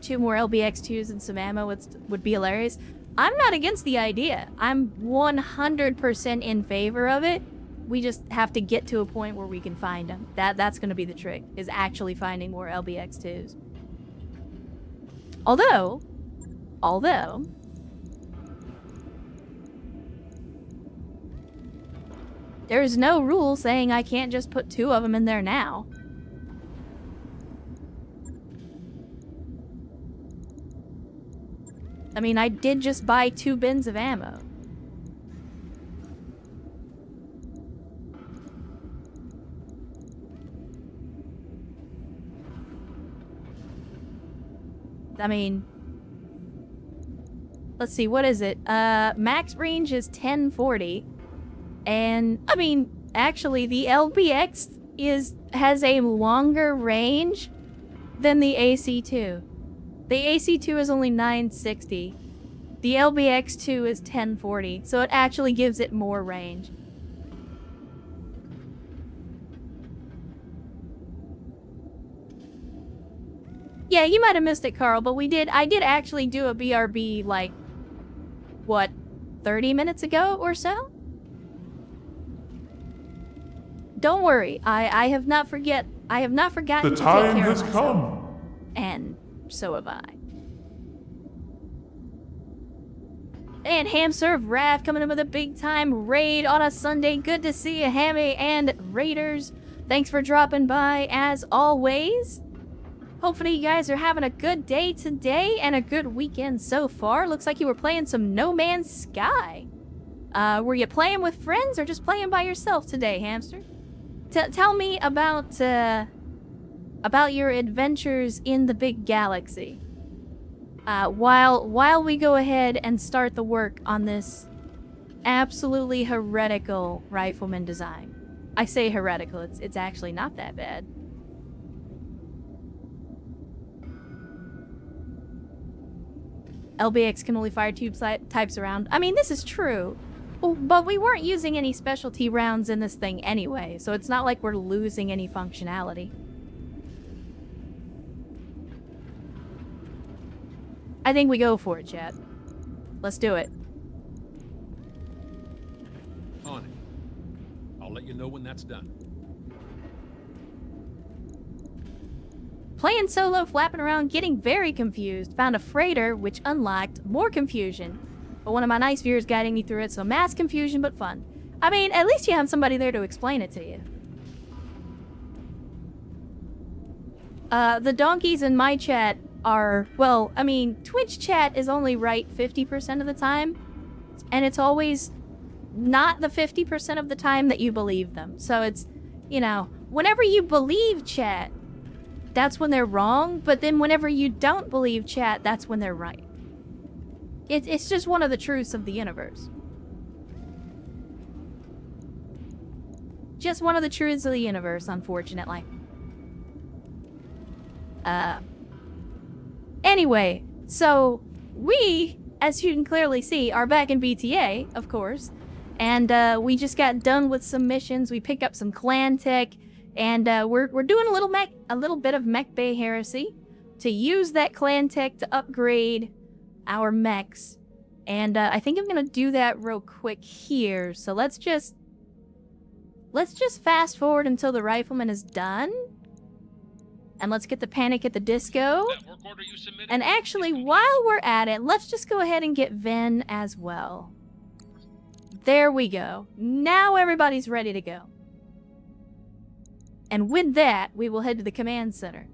Two more LBX-2s and some ammo would be hilarious. I'm not against the idea. I'm 100% in favor of it. We just have to get to a point where we can find them. That's going to be the trick, is actually finding more LBX-2s. Although, there's no rule saying I can't just put 2 of them in there now. I mean, I did just buy 2 bins of ammo. I mean, let's see, what is it? Max range is 1040. And, I mean, actually, the LBX has a longer range than the AC-2. The AC-2 is only 960. The LBX-2 is 1040, so it actually gives it more range. Yeah, you might have missed it, Carl, but I did actually do a BRB, like, what, 30 minutes ago or so? Don't worry, I have not forgotten to take care of myself. And so have I. And Hamserv Rav coming in with a big time raid on a Sunday. Good to see you, Hammy and Raiders. Thanks for dropping by as always. Hopefully you guys are having a good day today and a good weekend so far. Looks like you were playing some No Man's Sky. Were you playing with friends or just playing by yourself today, Hamster? Tell me about your adventures in the big galaxy. While we go ahead and start the work on this absolutely heretical rifleman design. I say heretical, it's actually not that bad. LBX can only fire tube types around. I mean, this is true. But we weren't using any specialty rounds in this thing anyway, so it's not like we're losing any functionality. I think we go for it, chat. Let's do it. On it. I'll let you know when that's done. Playing solo, flapping around, getting very confused. Found a freighter, which unlocked more confusion. But one of my nice viewers guiding me through it, so mass confusion, but fun. I mean, at least you have somebody there to explain it to you. The donkeys in my chat are, well, I mean, Twitch chat is only right 50% of the time. And it's always not the 50% of the time that you believe them. So it's, you know, whenever you believe chat, that's when they're wrong, but then whenever you don't believe chat, that's when they're right. It's just one of the truths of the universe. Just one of the truths of the universe, unfortunately. Anyway, so we, as you can clearly see, are back in BTA, of course. And we just got done with some missions. We picked up some clan tech, and we're doing a little bit of mech bay heresy to use that clan tech to upgrade our mechs. And I think I'm gonna do that real quick here. So let's just fast forward until the rifleman is done. And let's get the Panic at the Disco. And actually, while we're at it, let's just go ahead and get Ven as well. There we go. Now everybody's ready to go. And with that, we will head to the command center.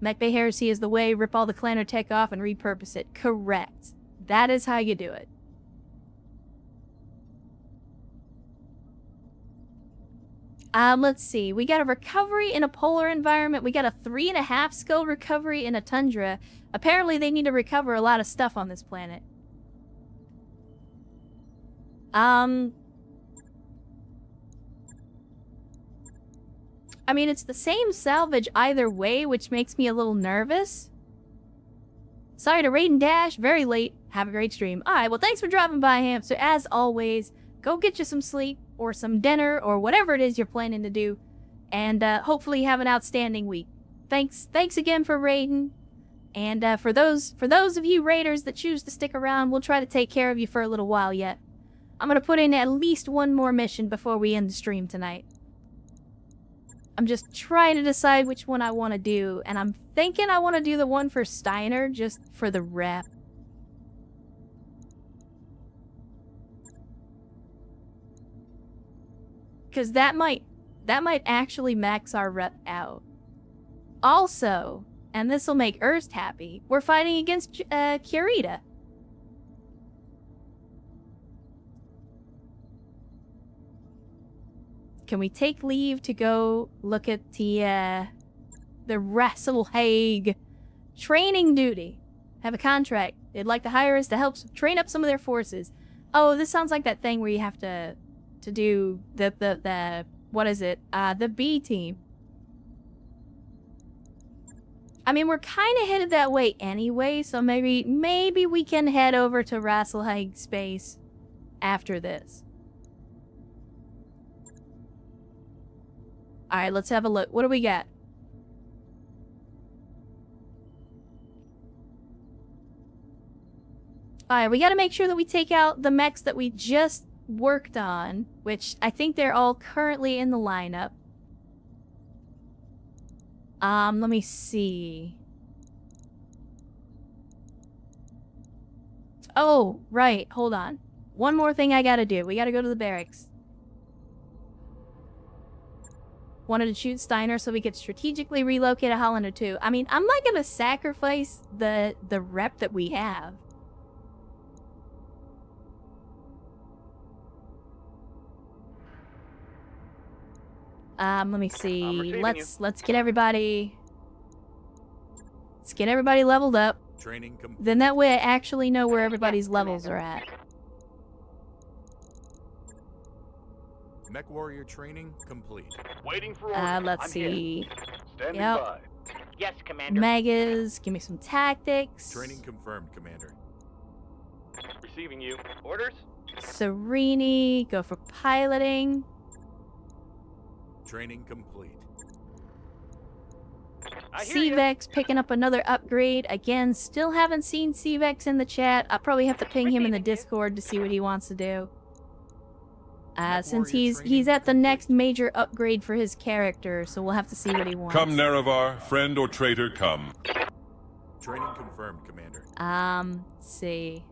Mech Bay Heresy is the way. Rip all the clanner tech off and repurpose it. Correct. That is how you do it. Let's see. We got a recovery in a polar environment. We got a 3.5 skill recovery in a tundra. Apparently they need to recover a lot of stuff on this planet. I mean, it's the same salvage either way, which makes me a little nervous. Sorry to raid and dash. Very late. Have a great stream. Alright, well, thanks for dropping by, Hamster. As always, go get you some sleep or some dinner or whatever it is you're planning to do. And hopefully have an outstanding week. Thanks again for raiding. And for those of you raiders that choose to stick around, we'll try to take care of you for a little while yet. I'm going to put in at least one more mission before we end the stream tonight. I'm just trying to decide which one I want to do, and I'm thinking I want to do the one for Steiner just for the rep. Because that might actually max our rep out. Also, and this will make Erst happy, we're fighting against Kurita. Can we take leave to go look at the Rasselhague training duty? Have a contract. They'd like to hire us to help train up some of their forces. Oh, this sounds like that thing where you have to do the what is it? The B team. I mean, we're kind of headed that way anyway, so maybe we can head over to Rasselhague space after this. Alright, let's have a look. What do we got? Alright, we gotta make sure that we take out the mechs that we just worked on, which I think they're all currently in the lineup. Let me see. Oh, right. Hold on. One more thing I gotta do. We gotta go to the barracks. Wanted to shoot Steiner so we could strategically relocate a Hollander too. I mean, I'm not gonna sacrifice the rep that we have. Let me see. Let's get everybody. Let's get everybody leveled up. Then that way I actually know where everybody's levels are at. Mech warrior training complete. Waiting for orders. Let's see. Standing Yep. by. Yes, Commander. Megas, give me some tactics. Training confirmed, Commander. Receiving you. Orders? Serini, go for piloting. Training complete. I hear ya. CVEX picking up another upgrade. Again, still haven't seen CVEX in the chat. I'll probably have to ping him in the Discord to see what he wants to do. Since he's at the next major upgrade for his character, so we'll have to see what he wants. Come, Nerevar, friend or traitor, come. Training confirmed, Commander. See.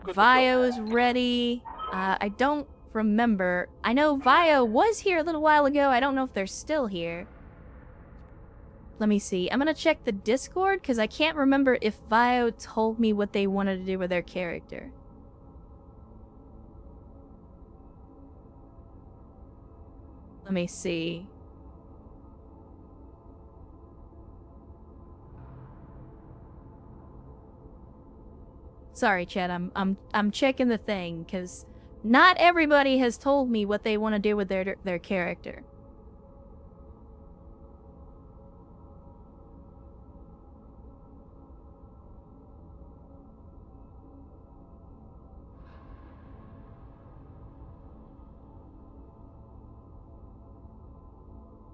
Good to Vio go. is ready. I don't remember. I know Vio was here a little while ago. I don't know if they're still here. Let me see. I'm gonna check the Discord, because I can't remember if Vio told me what they wanted to do with their character. Let me see. Sorry, Chad. I'm checking the thing because not everybody has told me what they want to do with their character.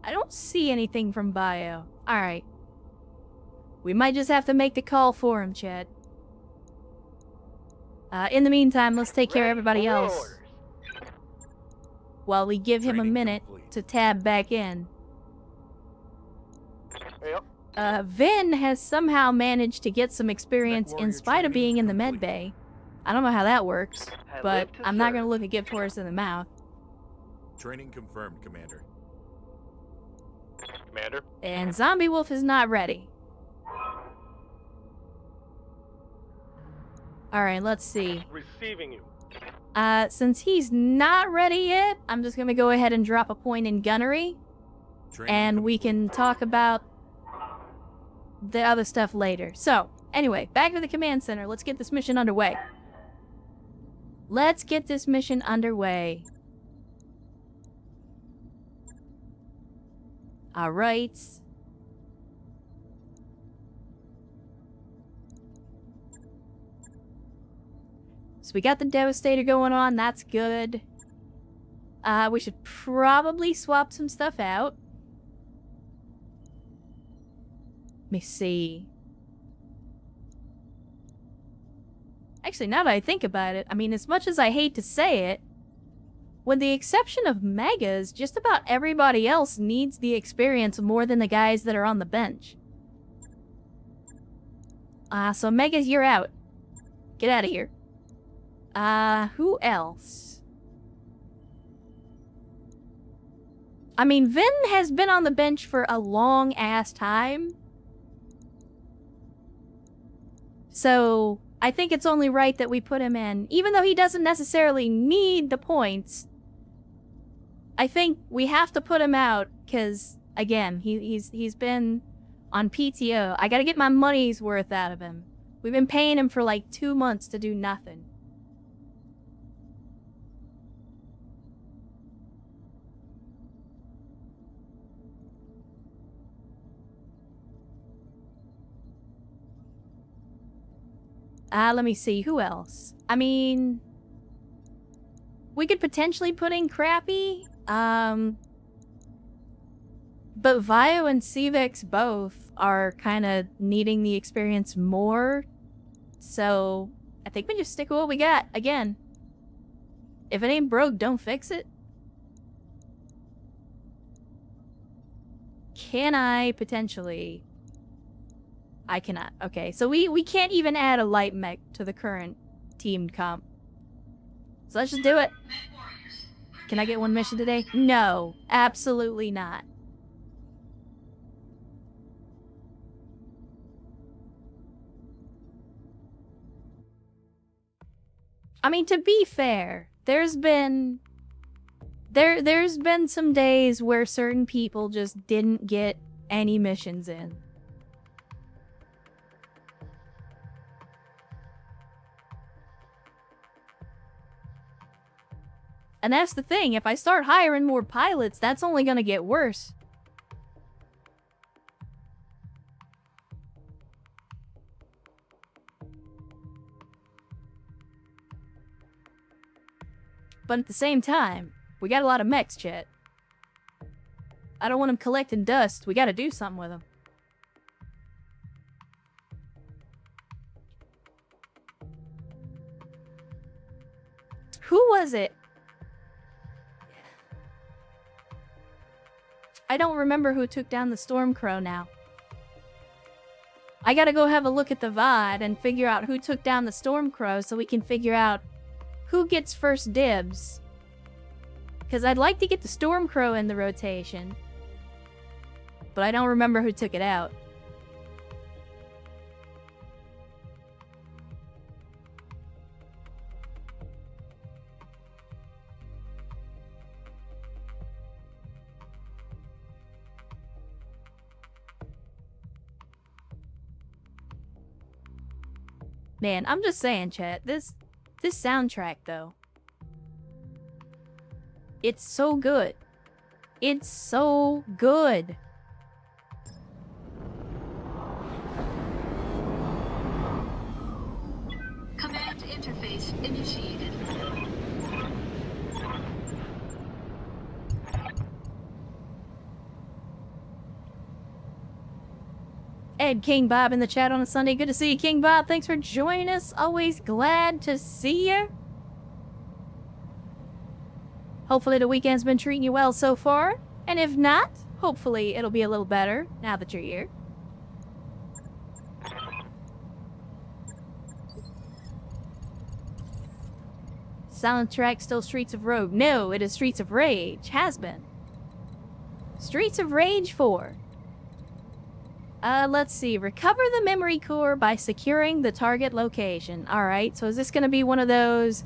I don't see anything from bio. Alright. We might just have to make the call for him, Chad. In the meantime, let's take care of everybody else. While we give him a Training minute complete. to tab back in. Yep. Vin has somehow managed to get some experience in warrior spite of training being in the med complete. bay. I don't know how that works, I but live to I'm not serve. gonna look a gift horse in the mouth. Training confirmed, Commander. Commander. And Zombie Wolf is not ready. Alright, let's see. Receiving you. Since he's not ready yet, I'm just gonna go ahead and drop a point in gunnery, Training and we can talk about the other stuff later. So, anyway, back to the command center. Let's get this mission underway. Let's get this mission underway. Alright. So we got the Devastator going on, that's good. We should probably swap some stuff out. Let me see. Actually, now that I think about it, I mean, as much as I hate to say it, with the exception of Megas, just about everybody else needs the experience more than the guys that are on the bench. So Megas, you're out. Get out of here. Who else? I mean, Vin has been on the bench for a long-ass time. So, I think it's only right that we put him in. Even though he doesn't necessarily need the points, I think we have to put him out, because, again, he's been on PTO. I gotta get my money's worth out of him. We've been paying him for like 2 months to do nothing. Let me see, who else? I mean, we could potentially put in Crappy, but Vio and Cvex both are kind of needing the experience more, so I think we just stick with what we got, again. If it ain't broke, don't fix it. Can I potentially... I cannot. Okay, so we can't even add a light mech to the current teamed comp. So let's just do it. Can I get one mission today? No, absolutely not. I mean, to be fair, there's been some days where certain people just didn't get any missions in. And that's the thing, if I start hiring more pilots, that's only gonna get worse. But at the same time, we got a lot of mechs, chat. I don't want them collecting dust, we gotta do something with them. Who was it? I don't remember who took down the Stormcrow now. I gotta go have a look at the VOD and figure out who took down the Stormcrow so we can figure out who gets first dibs. Because I'd like to get the Stormcrow in the rotation, but I don't remember who took it out. Man, I'm just saying, chat. This soundtrack, though. It's so good. It's so good. Command interface initiated. Ed King Bob in the chat on a Sunday. Good to see you, King Bob. Thanks for joining us. Always glad to see you. Hopefully the weekend's been treating you well so far. And if not, hopefully it'll be a little better now that you're here. Soundtrack still Streets of Rogue. No, it is Streets of Rage. Has been. Streets of Rage 4. Let's see. Recover the memory core by securing the target location. Alright, so is this gonna be one of those...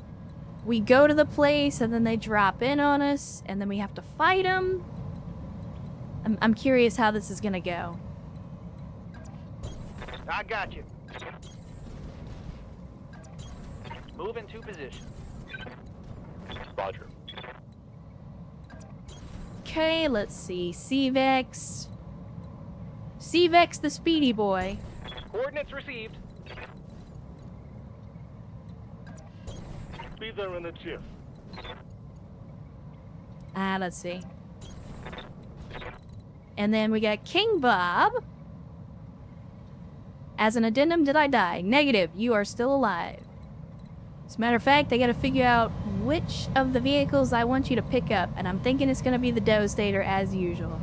We go to the place, and then they drop in on us, and then we have to fight them? I'm curious how this is gonna go. I got you. Move into position. Roger. Okay, let's see. C-Vex. C-Vex the speedy boy. Coordinates received. Be there in a jiff. Let's see. And then we got King Bob. As an addendum, did I die? Negative. You are still alive. As a matter of fact, I gotta figure out which of the vehicles I want you to pick up, and I'm thinking it's gonna be the Devastator as usual.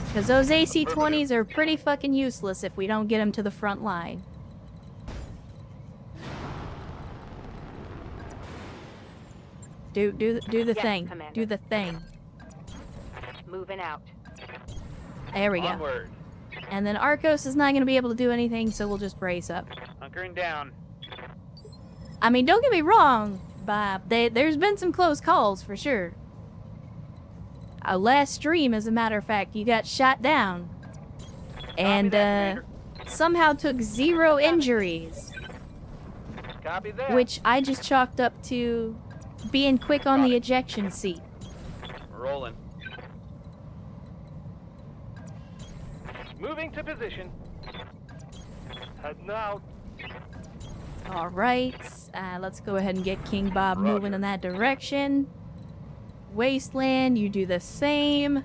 Because those AC-20s are pretty fucking useless if we don't get them to the front line. Do the Yes, thing. Commander. Do the thing. Moving out. There we go. Onward. And then Arcos is not gonna be able to do anything, so we'll just brace up. Hunkering down. I mean, don't get me wrong, Bob. There's been some close calls, for sure. Last stream, as a matter of fact, you got shot down. And, that, somehow took 0 injuries. Copy that. Which I just chalked up to being quick on the ejection seat. Rolling. Moving to position. Heading out. Alright, let's go ahead and get King Bob moving in that direction. Wasteland, you do the same.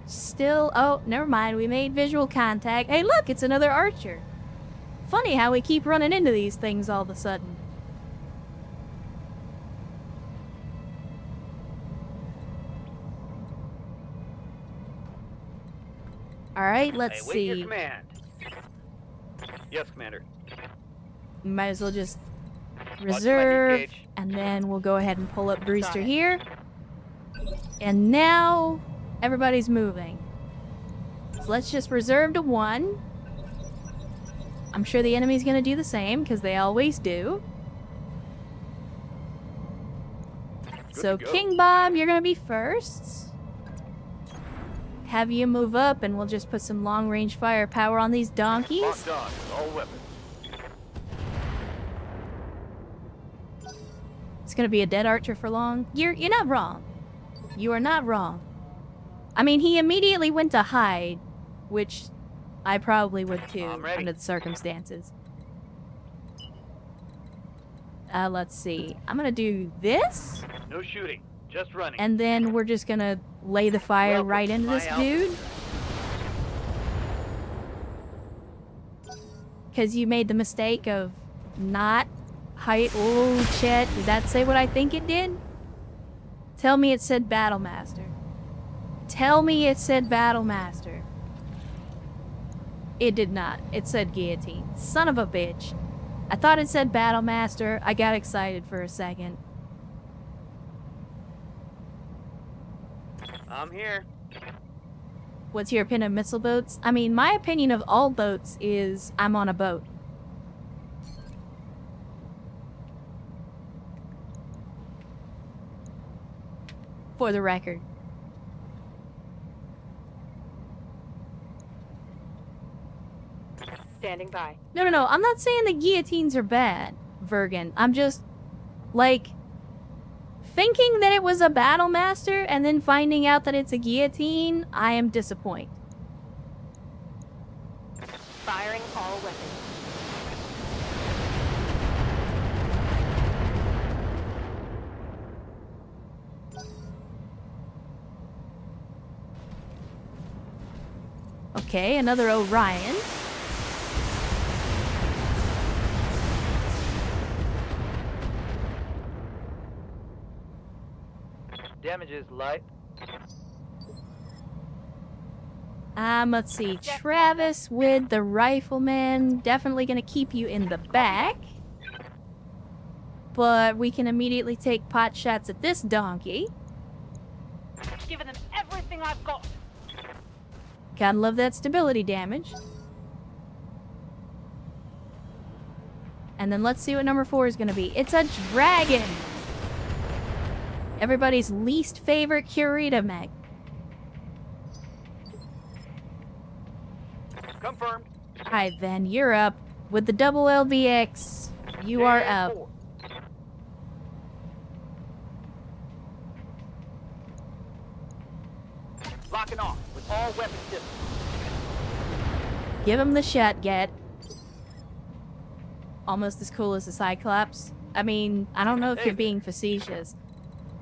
Still, oh, never mind, we made visual contact. Hey look, it's another archer. Funny how we keep running into these things all of a sudden. Alright, let's Hey, wait your see. command. Yes, Commander. Might as well just my reserve, engage. and then we'll go ahead and pull up Brewster here. And now everybody's moving. So let's just reserve to 1. I'm sure the enemy's gonna do the same, because they always do. So to go. King Bob, you're gonna be first. Have you move up, and we'll just put some long-range firepower on these donkeys. Locked on with all weapons. It's gonna be a dead archer for long. You're not wrong. You are not wrong. I mean, he immediately went to hide, which I probably would too I'm ready. under the circumstances. Let's see. I'm gonna do this, No shooting. Just running. and then we're just gonna lay the fire Welcome right to into my this Alpha. dude. Because you made the mistake of not height. Oh, shit. Did that say what I think it did? Tell me it said Battlemaster. Tell me it said Battlemaster. It did not. It said Guillotine. Son of a bitch. I thought it said Battlemaster. I got excited for a second. I'm here. What's your opinion of missile boats? I mean, my opinion of all boats is I'm on a boat. For the record. Standing by. No. I'm not saying the guillotines are bad, Vergen. I'm just, like, thinking that it was a battle master and then finding out that it's a guillotine, I am disappointed. Firing all weapons. Okay, another Orion. Damage is light. Let's see. Travis with the rifleman. Definitely gonna keep you in the back. But we can immediately take pot shots at this donkey. Giving them everything I've got. Gotta love that stability damage. And then let's see what number 4 is gonna be. It's a dragon! Everybody's least favorite Curita mech. Confirmed. Alright then, you're up. With the double LBX, you are up. 4. Locking off with all weapons distant. Give him the shot, get. Almost as cool as the Cyclops. I mean, I don't know if you're being facetious.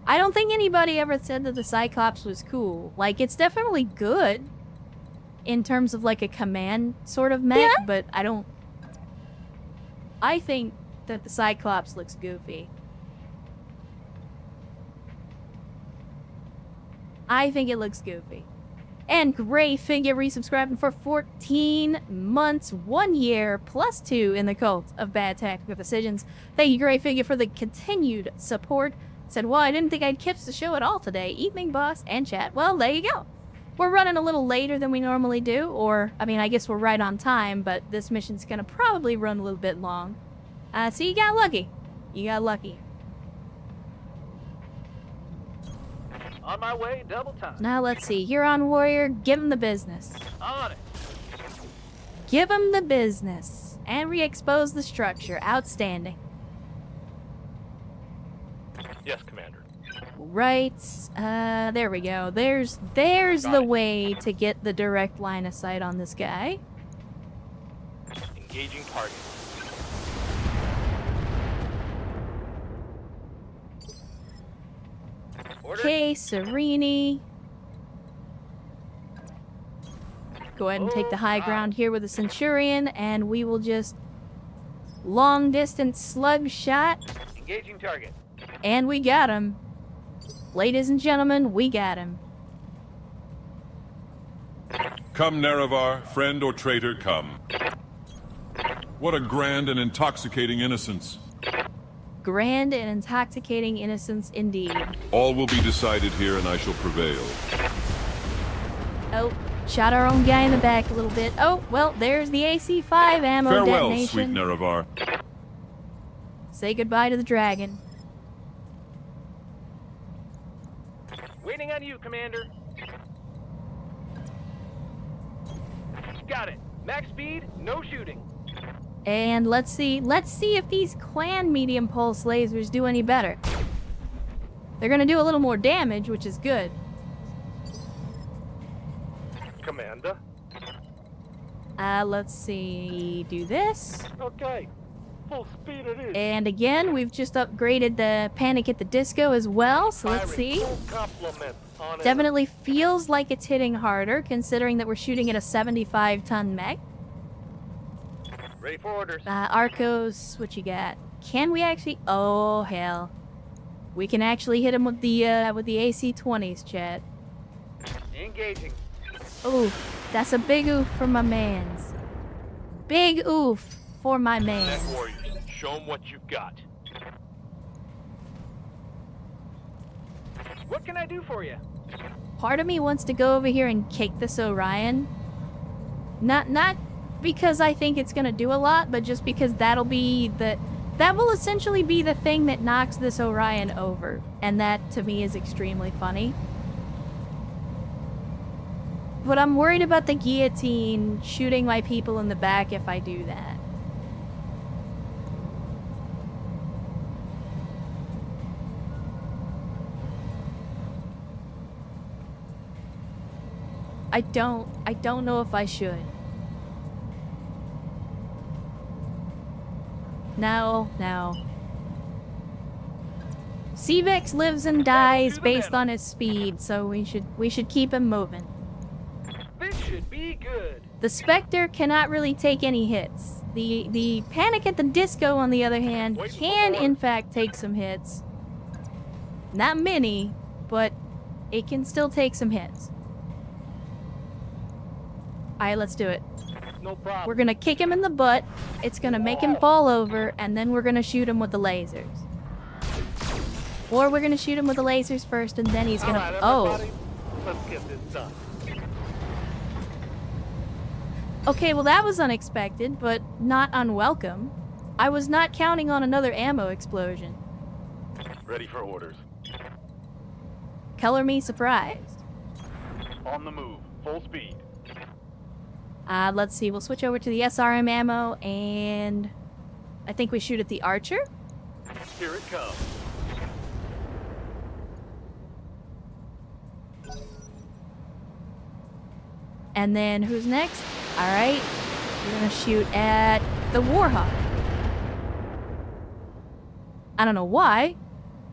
I don't think anybody ever said that the Cyclops was cool. Like, it's definitely good in terms of like a command sort of mech, but I don't... I think that the Cyclops looks goofy. I think it looks goofy. And Gray Figure resubscribing for 14 months, 1 year, plus 2 in the cult of bad tactical decisions. Thank you, Gray Figure, for the continued support. Said, well, I didn't think I'd kips the show at all today. Evening, boss, and chat. Well, there you go. We're running a little later than we normally do, or, I mean, I guess we're right on time, but this mission's gonna probably run a little bit long. So you got lucky. You got lucky. On my way, double time. Now let's see. Huron Warrior, give him the business. On it. Give him the business. And re-expose the structure. Outstanding. Yes, Commander. Right. There we go. There's the way to get the direct line of sight on this guy. Engaging target. Okay, Serini. Go ahead and take the high ground here with the Centurion, and we will just long distance slug shot, Engaging target. and we got him. Ladies and gentlemen, we got him. Come, Nerevar, friend or traitor, come. What a grand and intoxicating innocence. Grand and intoxicating innocence indeed. All will be decided here, and I shall prevail. Oh, shot our own guy in the back a little bit. Oh, well, there's the AC-5 ammo Farewell, detonation. sweet Nerevar. Say goodbye to the dragon. Waiting on you, Commander. Got it. Max speed, no shooting. And let's see if these clan medium pulse lasers do any better. They're gonna do a little more damage, which is good. Commander. Let's see, do this. Okay. Full speed it is. And again, we've just upgraded the Panic at the Disco as well, so let's see. Full complement on Definitely feels like it's hitting harder, considering that we're shooting at a 75-ton mech. Ready for orders. Arcos, what you got? Can we actually? Oh hell, we can actually hit him with the AC-20s, chat. Engaging. Oof, that's a big oof for my mans. Big oof for my man. Warriors, show them what you've got. What can I do for you? Part of me wants to go over here and kick this Orion. Not because I think it's gonna do a lot, but just because that will essentially be the thing that knocks this Orion over, and that to me is extremely funny. But I'm worried about the guillotine shooting my people in the back if I do that. I don't know if I should. No. Sevex lives and dies based on his speed, so we should keep him moving. This should be good. The Spectre cannot really take any hits. The Panic at the Disco, on the other hand, can in fact take some hits. Not many, but it can still take some hits. Alright, let's do it. No problem. We're gonna kick him in the butt, it's gonna make him fall over, and then we're gonna shoot him with the lasers. Or we're gonna shoot him with the lasers first, and then he's gonna... All right, oh. everybody, let's get this done. Okay, well that was unexpected, but not unwelcome. I was not counting on another ammo explosion. Ready for orders. Color me surprised. On the move. Full speed. Let's see, we'll switch over to the SRM ammo, and... I think we shoot at the Archer? Here it comes. And then who's next? Alright, we're gonna shoot at the Warhawk. I don't know why.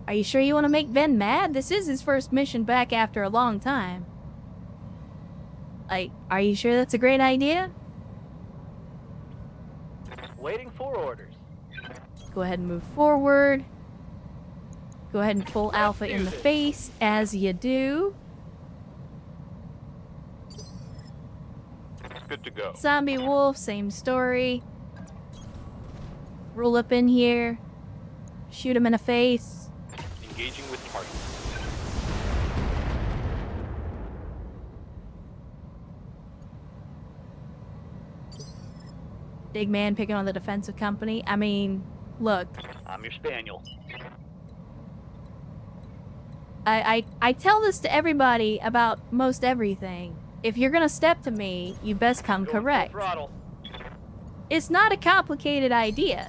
Are you sure you want to make Ben mad? This is his first mission back after a long time. Like, are you sure that's a great idea? Waiting for orders. Go ahead and move forward. Go ahead and full alpha in the face, as you do. Good to go. Zombie wolf, same story. Roll up in here. Shoot him in the face. Engaging with target. Big man picking on the defensive company. I mean, look. I'm your spaniel. I tell this to everybody about most everything. If you're gonna step to me, you best come correct. It's not a complicated idea.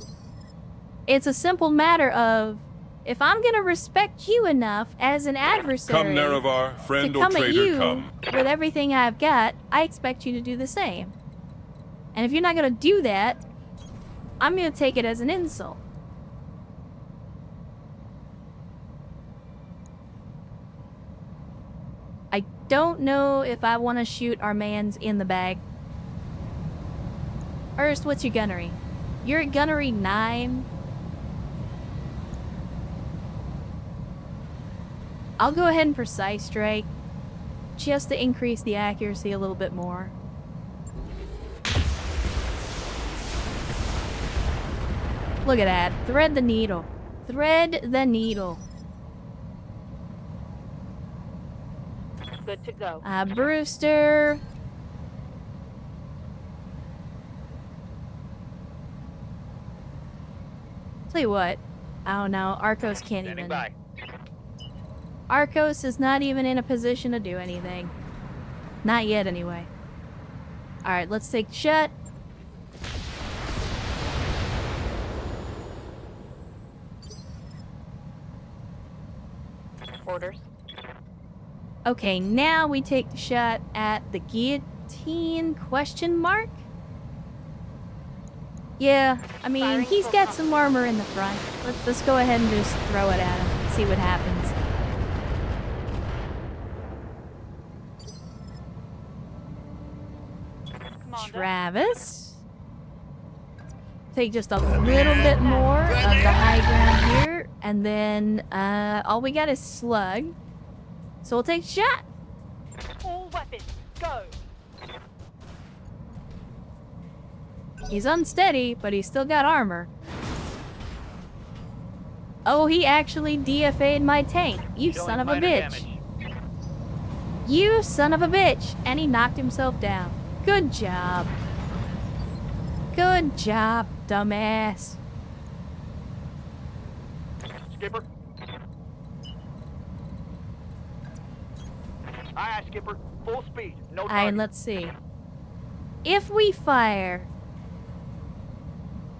It's a simple matter of, if I'm gonna respect you enough as an adversary Come, Nerevar, friend to or come at traitor, you come. with everything I've got, I expect you to do the same. And if you're not gonna do that, I'm gonna take it as an insult. I don't know if I want to shoot our mans in the bag. Ernst, what's your gunnery? You're at gunnery 9. I'll go ahead and precise strike, just to increase the accuracy a little bit more. Look at that. Thread the needle. Thread the needle. Good to go. Brewster. Tell you what. Oh no, Arcos can't Standing even. by. Arcos is not even in a position to do anything. Not yet, anyway. Alright, let's take a shot. Orders. Okay, now we take the shot at the guillotine question mark? Yeah, I mean, Firing he's for got pump. some armor in the front. Let's go ahead and just throw it at him. See what happens. Commander. Travis. Take just a little bit more of the high ground here. And then, all we got is slug. So we'll take a shot. All weapons, go. He's unsteady, but he's still got armor. Oh, he actually DFA'd my tank. You Showing son of a minor bitch. damage. You son of a bitch. And he knocked himself down. Good job. Good job, dumbass. Skipper. Aye, aye, Skipper. Full speed. No And target. let's see. If we fire,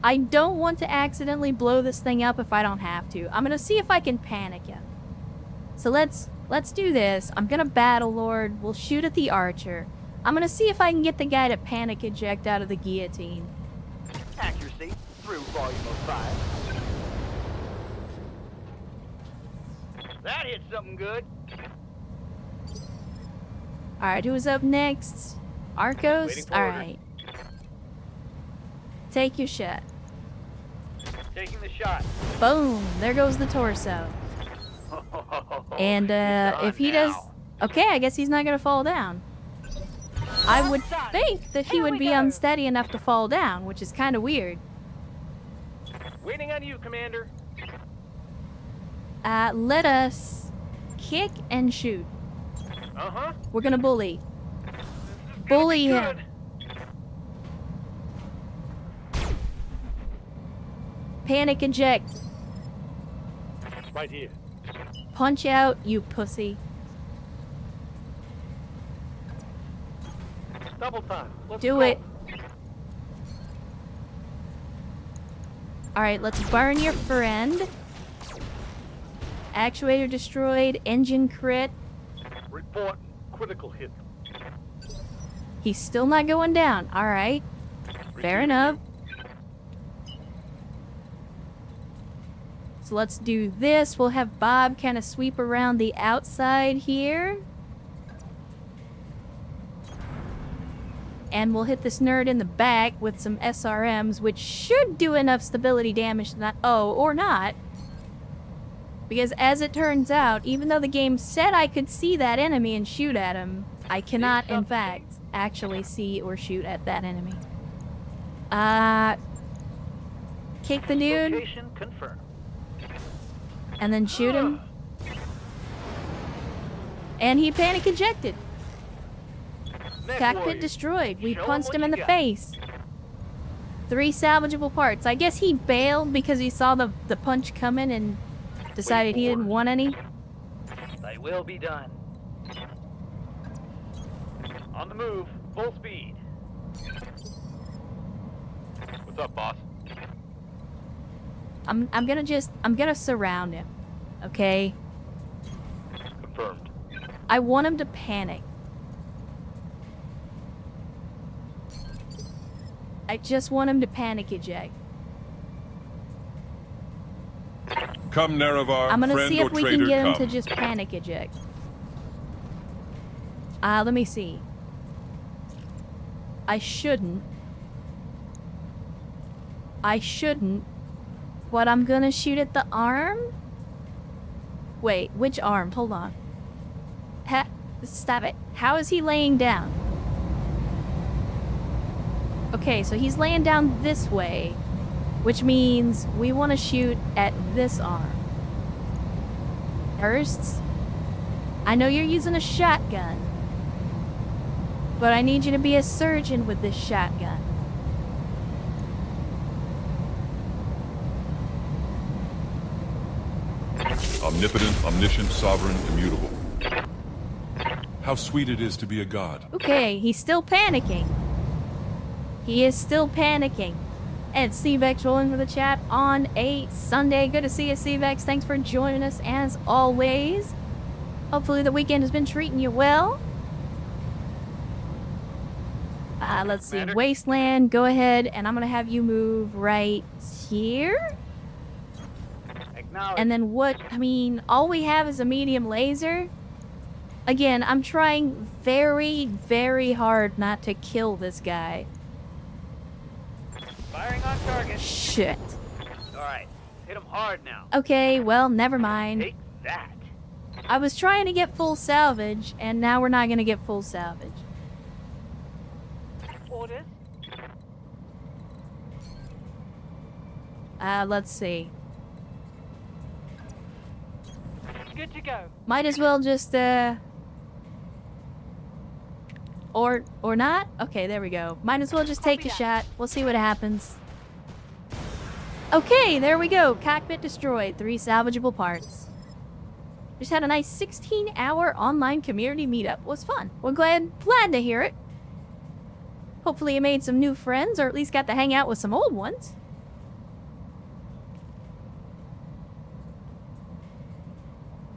I don't want to accidentally blow this thing up if I don't have to. I'm gonna see if I can panic him. So let's do this. I'm gonna Battle Lord. We'll shoot at the archer. I'm gonna see if I can get the guy to panic eject out of the guillotine. Accuracy through volume of 5. That hit something good. Alright, who's up next? Arcos? Waiting for orders. Alright. Take your shot. Taking the shot. Boom! There goes the torso. And if he does... Okay, I guess he's not gonna fall down. I would think that he Here would we be go. unsteady enough to fall down, which is kind of weird. Waiting on you, Commander. Let us kick and shoot. Uh-huh. We're gonna bully. Bully him. Panic eject. Right here. Punch out, you pussy. Double time. Let's Do go. it. Alright, let's burn your friend. Actuator destroyed. Engine crit. Report critical hit. He's still not going down. Alright. Fair enough. So let's do this. We'll have Bob kind of sweep around the outside here. And we'll hit this nerd in the back with some SRMs, which should do enough stability damage to not... Oh, or not. Because as it turns out, even though the game said I could see that enemy and shoot at him, I cannot, in fact, actually see or shoot at that enemy. Kick the dude, Location confirmed. and then shoot him. And he panic ejected. Mech Cockpit warrior. destroyed. We Show 'em punched what him in you the got. face. 3 salvageable parts. I guess he bailed because he saw the punch coming and decided he didn't want any. They will be done. On the move, full speed. What's up, boss? I'm gonna surround him. Okay? Confirmed. I want him to panic. I just want him to panic eject. Come, Nerevar, I'm gonna friend see or if we traitor, can get him come. to just panic eject. Let me see. I shouldn't. But I'm gonna shoot at the arm? Wait, which arm? Hold on. Stop it. How is he laying down? Okay, so he's laying down this way, which means we want to shoot at this arm. First, I know you're using a shotgun, but I need you to be a surgeon with this shotgun. Omnipotent, omniscient, sovereign, immutable. How sweet it is to be a god. Okay, he's still panicking. He is still panicking. And CVEX rolling for the chat on a Sunday. Good to see you, CVEX. Thanks for joining us as always. Hopefully the weekend has been treating you well. Let's see. Commander? Wasteland, go ahead, and I'm going to have you move right here. Acknowledge. And then what, I mean, all we have is a medium laser. Again, I'm trying very, very hard not to kill this guy. Firing on target. Shit. Alright, hit him hard now. Okay, well, never mind. Take that. I was trying to get full salvage, and now we're not going to get full salvage. Orders. Let's see. Good to go. Might as well just, Or not? Okay, there we go. Might as well just take a Copy shot. We'll see what happens. Okay, there we go. Cockpit destroyed. 3 salvageable parts. Just had a nice 16-hour online community meetup. It was fun. We're glad to hear it. Hopefully you made some new friends, or at least got to hang out with some old ones.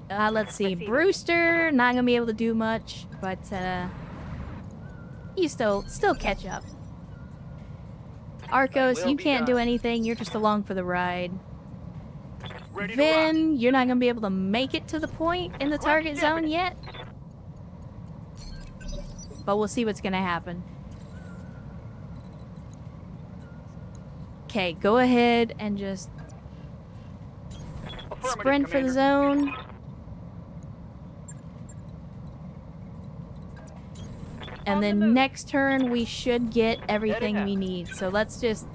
Let's see. Brewster, not gonna be able to do much, but you still catch up. Arcos, you can't do anything. You're just along for the ride. Vin, you're not gonna be able to make it to the point in the target zone yet. But we'll see what's gonna happen. Okay, go ahead and just sprint for the zone. And then next turn, we should get everything we need. So let's just...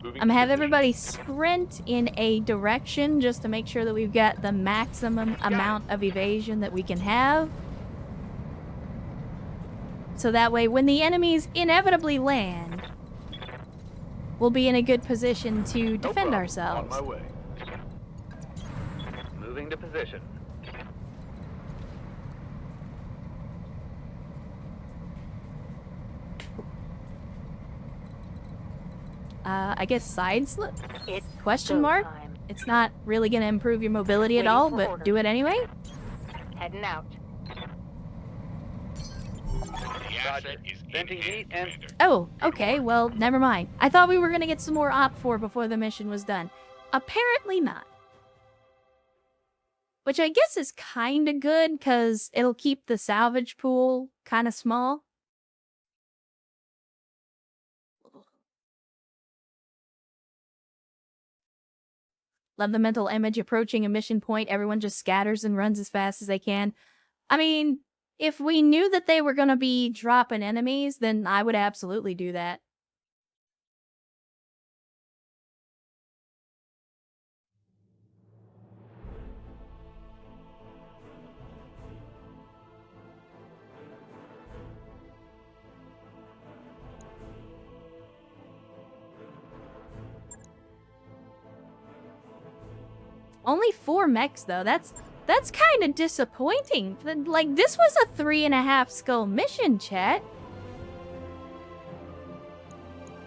I'm gonna have everybody sprint in a direction just to make sure that we've got the maximum amount of evasion that we can have. So that way, when the enemies inevitably land, we'll be in a good position to defend ourselves. On my way. Moving to position. I guess side slip? It's Question go mark? time. It's not really gonna improve your mobility at Waiting all, for but orders. do it anyway? Heading out. Roger. Venting heat and Oh, okay, well, never mind. I thought we were gonna get some more Op 4 before the mission was done. Apparently not. Which I guess is kinda good, because it'll keep the salvage pool kinda small. Love the mental image approaching a mission point. Everyone just scatters and runs as fast as they can. I mean, if we knew that they were going to be dropping enemies, then I would absolutely do that. Only 4 mechs, though. That's kind of disappointing. Like, this was a 3.5 skull mission, chat.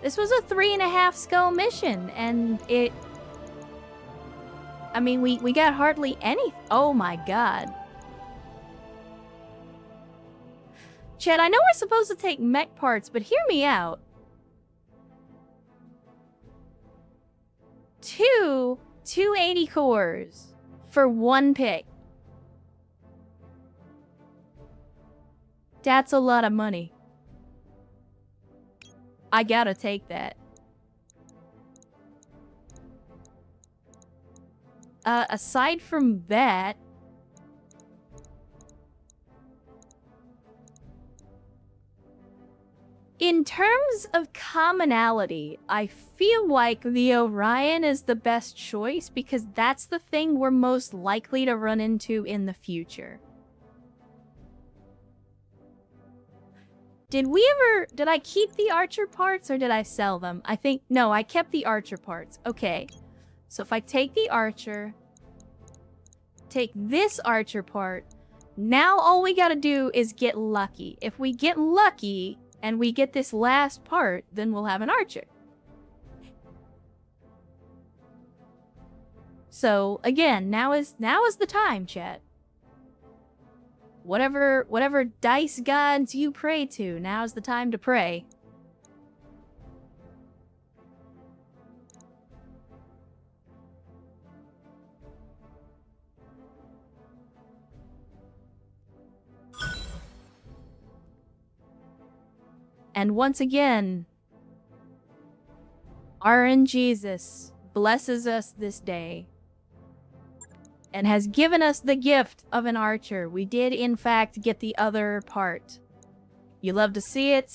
This was a 3.5 skull mission, and it... I mean, we got hardly any... Oh my god. Chat, I know we're supposed to take mech parts, but hear me out. 280 cores for 1 pick. That's a lot of money. I gotta take that. Aside from that, in terms of commonality, I feel like the Orion is the best choice because that's the thing we're most likely to run into in the future. Did I keep the Archer parts or did I sell them? No, I kept the Archer parts. Okay. So if I take the Archer, take this Archer part, now all we gotta do is get lucky. If we get lucky and we get this last part, then we'll have an Archer. So again, now is the time, chat. Whatever dice gods you pray to, now's the time to pray. And once again, RN Jesus blesses us this day and has given us the gift of an Archer. We did, in fact, get the other part. You love to see it.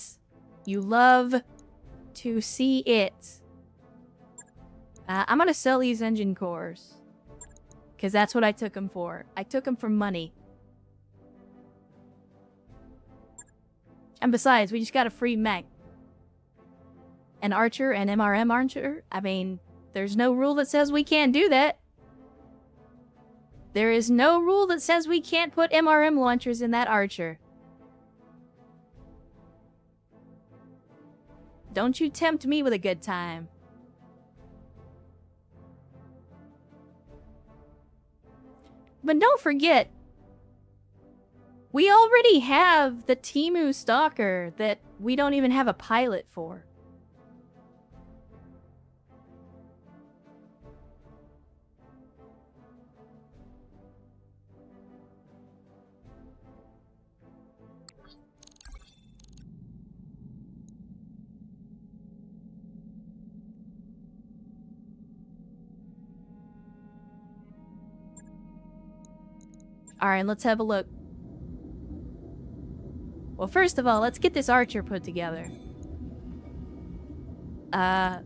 You love to see it. I'm gonna sell these engine cores. Because that's what I took them for. I took them for money. And besides, we just got a free mech. An Archer, an MRM Archer. I mean, there's no rule that says we can't do that. There is no rule that says we can't put MRM launchers in that archer. Don't you tempt me with a good time. But don't forget, we already have the Temu Stalker that we don't even have a pilot for. Alright, let's have a look. Well, first of all, let's get this archer put together. Oh,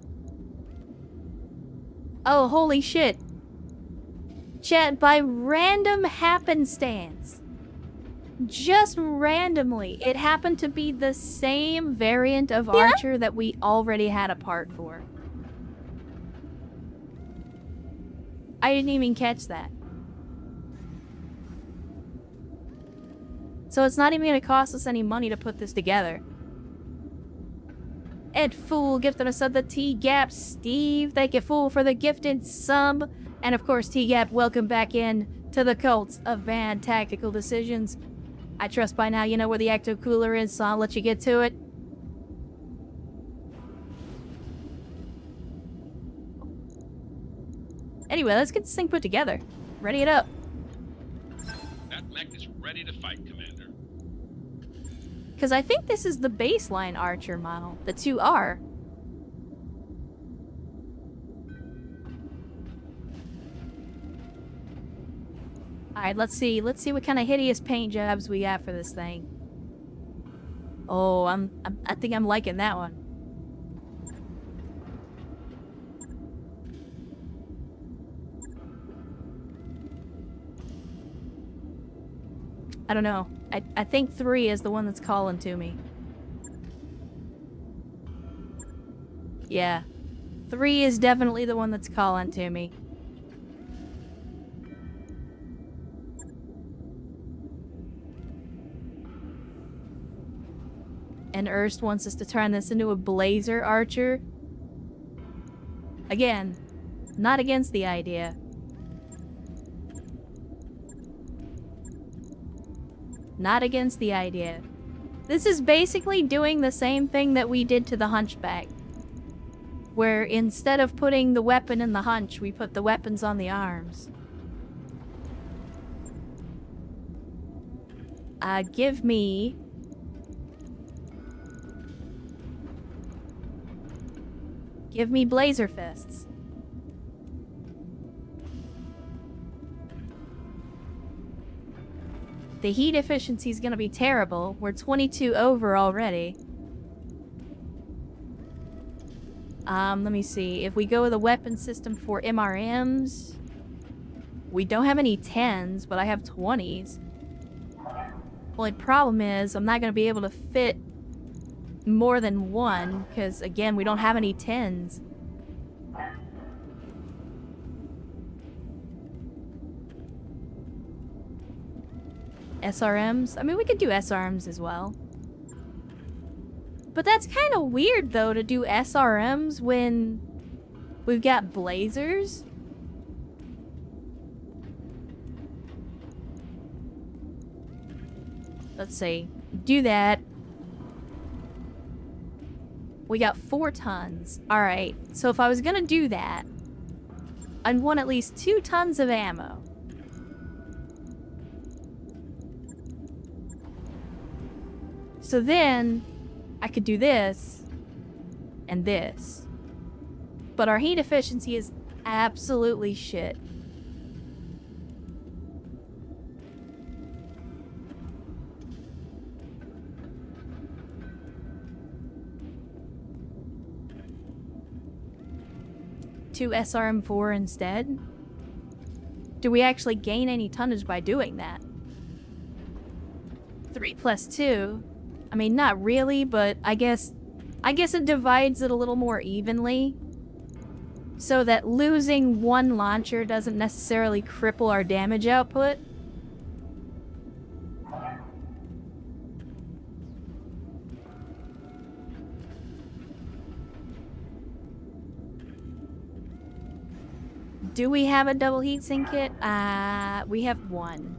holy shit. Chat, by random happenstance, just randomly, it happened to be the same variant of archer that we already had a part for. I didn't even catch that. So it's not even going to cost us any money to put this together. Ed Fool gifted us the T-Gap. Steve, thank you, Fool, for the gifted sub. And of course, T-Gap, welcome back in to the cult of bad tactical decisions. I trust by now you know where the Ecto Cooler is, so I'll let you get to it. Anyway, let's get this thing put together. Ready it up. That mech is ready to fight, Commander. Because I think this is the baseline archer model. The 2R. Alright, let's see. Let's see what kind of hideous paint jobs we got for this thing. Oh, I think I'm liking that one. I don't know. I think 3 is the one that's calling to me. Yeah. 3 is definitely the one that's calling to me. And Erst wants us to turn this into a blazer archer. Again, not against the idea. Not against the idea. This is basically doing the same thing that we did to the Hunchback. Where instead of putting the weapon in the hunch, we put the weapons on the arms. Give me... Give me Blazer Fists. The heat efficiency is going to be terrible. We're 22 over already. Let me see. If we go with a weapon system for MRMs, we don't have any 10s, but I have 20s. Only problem is I'm not going to be able to fit more than one, because again, we don't have any 10s. SRMs? I mean, we could do SRMs as well. But that's kind of weird, though, to do SRMs when we've got blazers. Let's see. Do that. We got 4 tons. Alright, so if I was gonna do that, I'd want at least 2 tons of ammo. So then, I could do this, and this. But our heat efficiency is absolutely shit. To SRM4 instead? Do we actually gain any tonnage by doing that? 3 plus 2? I mean, not really, but I guess it divides it a little more evenly. so that losing one launcher doesn't necessarily cripple our damage output. Do we have a double heatsink kit? We have one.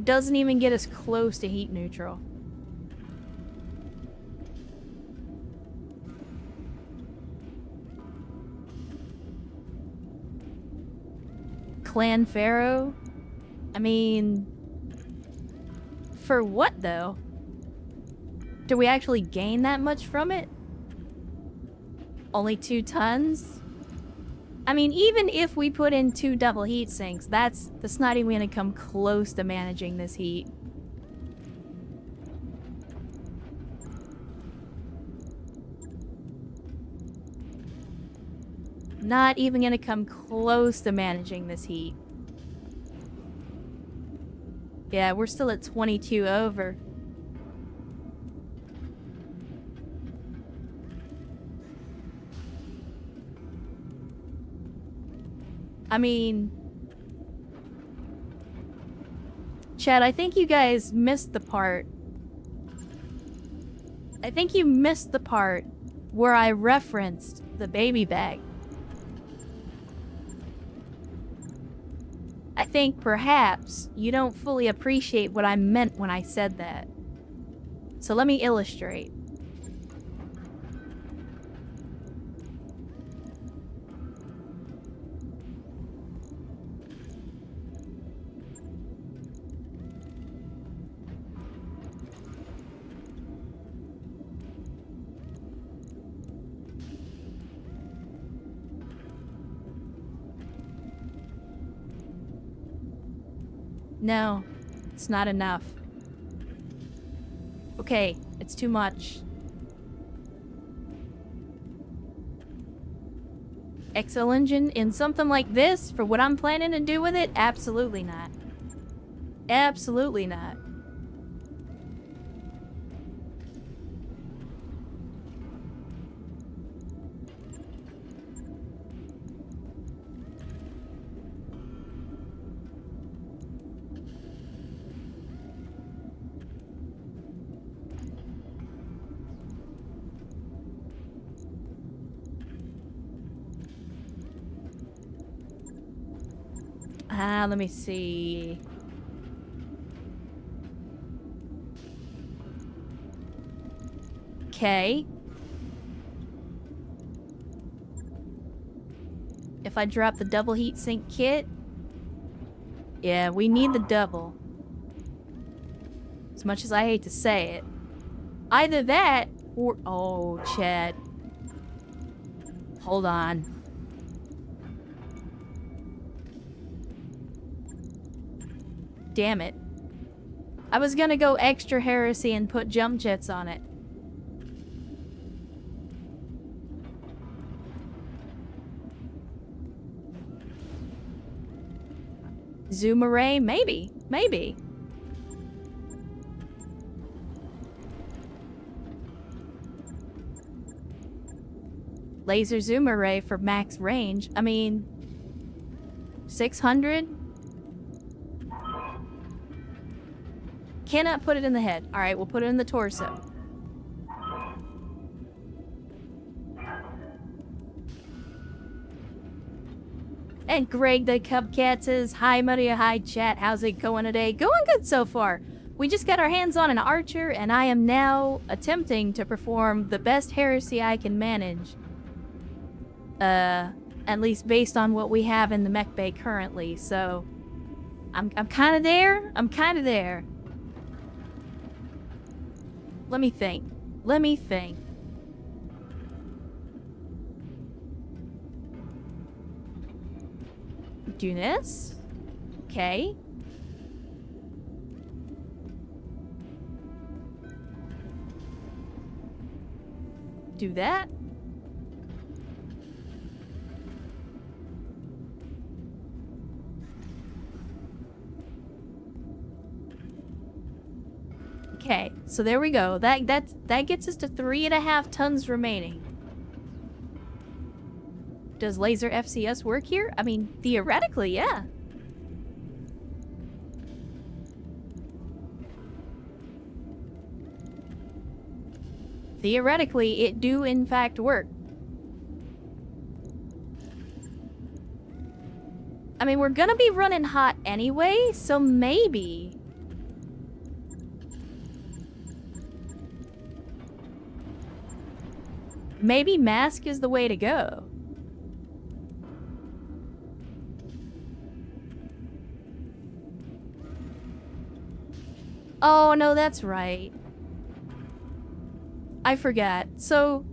Doesn't even get us close to heat neutral. Clan Pharaoh? I mean... For what, though? Do we actually gain that much from it? Only 2 tons? I mean, even if we put in 2 double heat sinks, that's not even gonna come close to managing this heat. Not even gonna come close to managing this heat. Yeah, we're still at 22 over. I mean... Chad, I think you guys missed the part. I think you missed the part where I referenced the baby bag. I think perhaps you don't fully appreciate what I meant when I said that. So let me illustrate. No, it's not enough. Okay, it's too much. Excel engine in something like this, for what I'm planning to do with it? Absolutely not. Absolutely not. Let me see. Okay. If I drop the double heatsink kit, yeah, we need the double. As much as I hate to say it. Either that, or... Oh, Chad. Hold on. Damn it. I was gonna go extra heresy and put jump jets on it. Zoom array? Maybe. Maybe. Laser zoom array for max range. I mean... 600? Cannot put it in the head. Alright, we'll put it in the torso. And Greg the Cubcat says, hi Maria, hi chat, how's it going today? Going good so far. We just got our hands on an archer, and I am now attempting to perform the best heresy I can manage. At least based on what we have in the mech bay currently, so... I'm kinda there. I'm kinda there. Let me think. Let me think. Do this. Okay. Do that. Okay, so there we go. That gets us to 3.5 tons remaining. Does laser FCS work here? I mean, theoretically, yeah. Theoretically, it do in fact work. I mean, we're gonna be running hot anyway, so maybe... Maybe mask is the way to go. Oh, no, that's right. I forgot. So,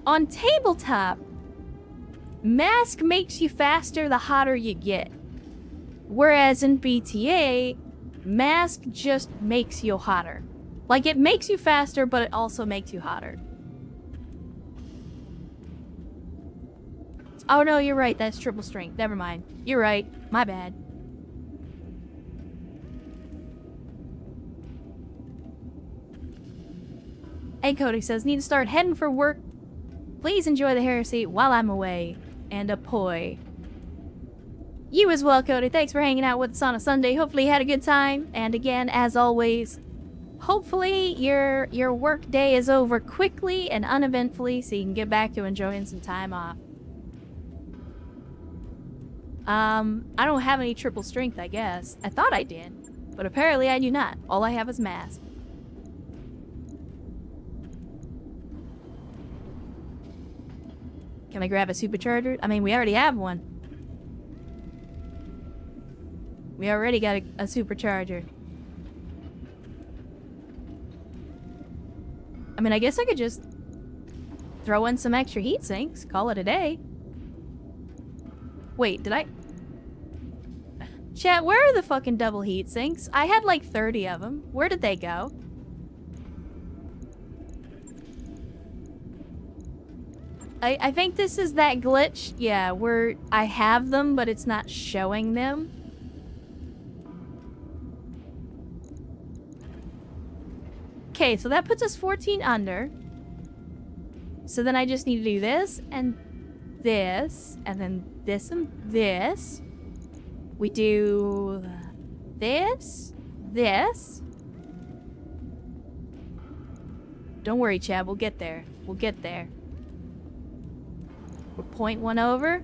on tabletop, mask makes you faster the hotter you get. Whereas in BTA, mask just makes you hotter. Like, it makes you faster, but it also makes you hotter. Oh no, you're right, that's triple strength. Never mind. You're right. My bad. Hey, Cody says, need to start heading for work. Please enjoy the heresy while I'm away. And a poi. You as well, Cody. Thanks for hanging out with us on a Sunday. Hopefully you had a good time. And again, as always, hopefully your work day is over quickly and uneventfully so you can get back to enjoying some time off. I don't have any triple strength, I guess. I thought I did, but apparently I do not. All I have is mask. Can I grab a supercharger? I mean, we already have one. We already got a supercharger. I mean, I guess I could just throw in some extra heat sinks, call it a day. Wait, did I... Chat, where are the fucking double heat sinks? I had like 30 of them. Where did they go? I think this is that glitch, yeah, where I have them, but it's not showing them. Okay, so that puts us 14 under. So then I just need to do this, and then this and this. We do this, this. Don't worry, Chad, we'll get there. We'll get there. We'll point one over.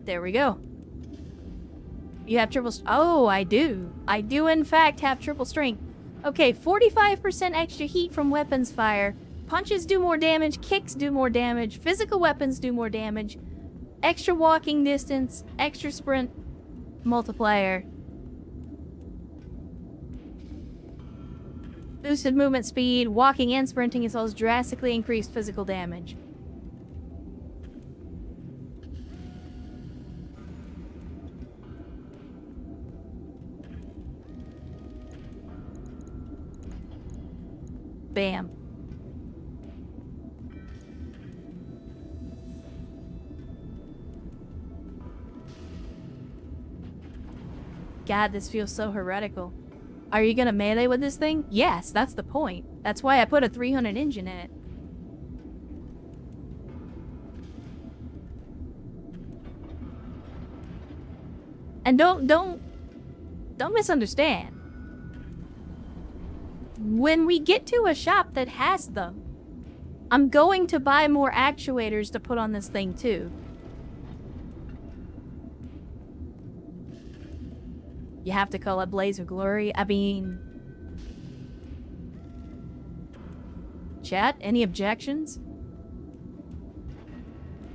There we go. You have triple... Oh, I do. I do, in fact, have triple strength. Okay, 45% extra heat from weapons fire. Punches do more damage. Kicks do more damage. Physical weapons do more damage. Extra walking distance. Extra sprint multiplier. Boosted movement speed. Walking and sprinting as well as drastically increased physical damage. Bam. God, this feels so heretical. Are you gonna melee with this thing? Yes, that's the point. That's why I put a 300 engine in it. And don't misunderstand. When we get to a shop that has them, I'm going to buy more actuators to put on this thing too. You have to call it Blaze of Glory. I mean... Chat, any objections?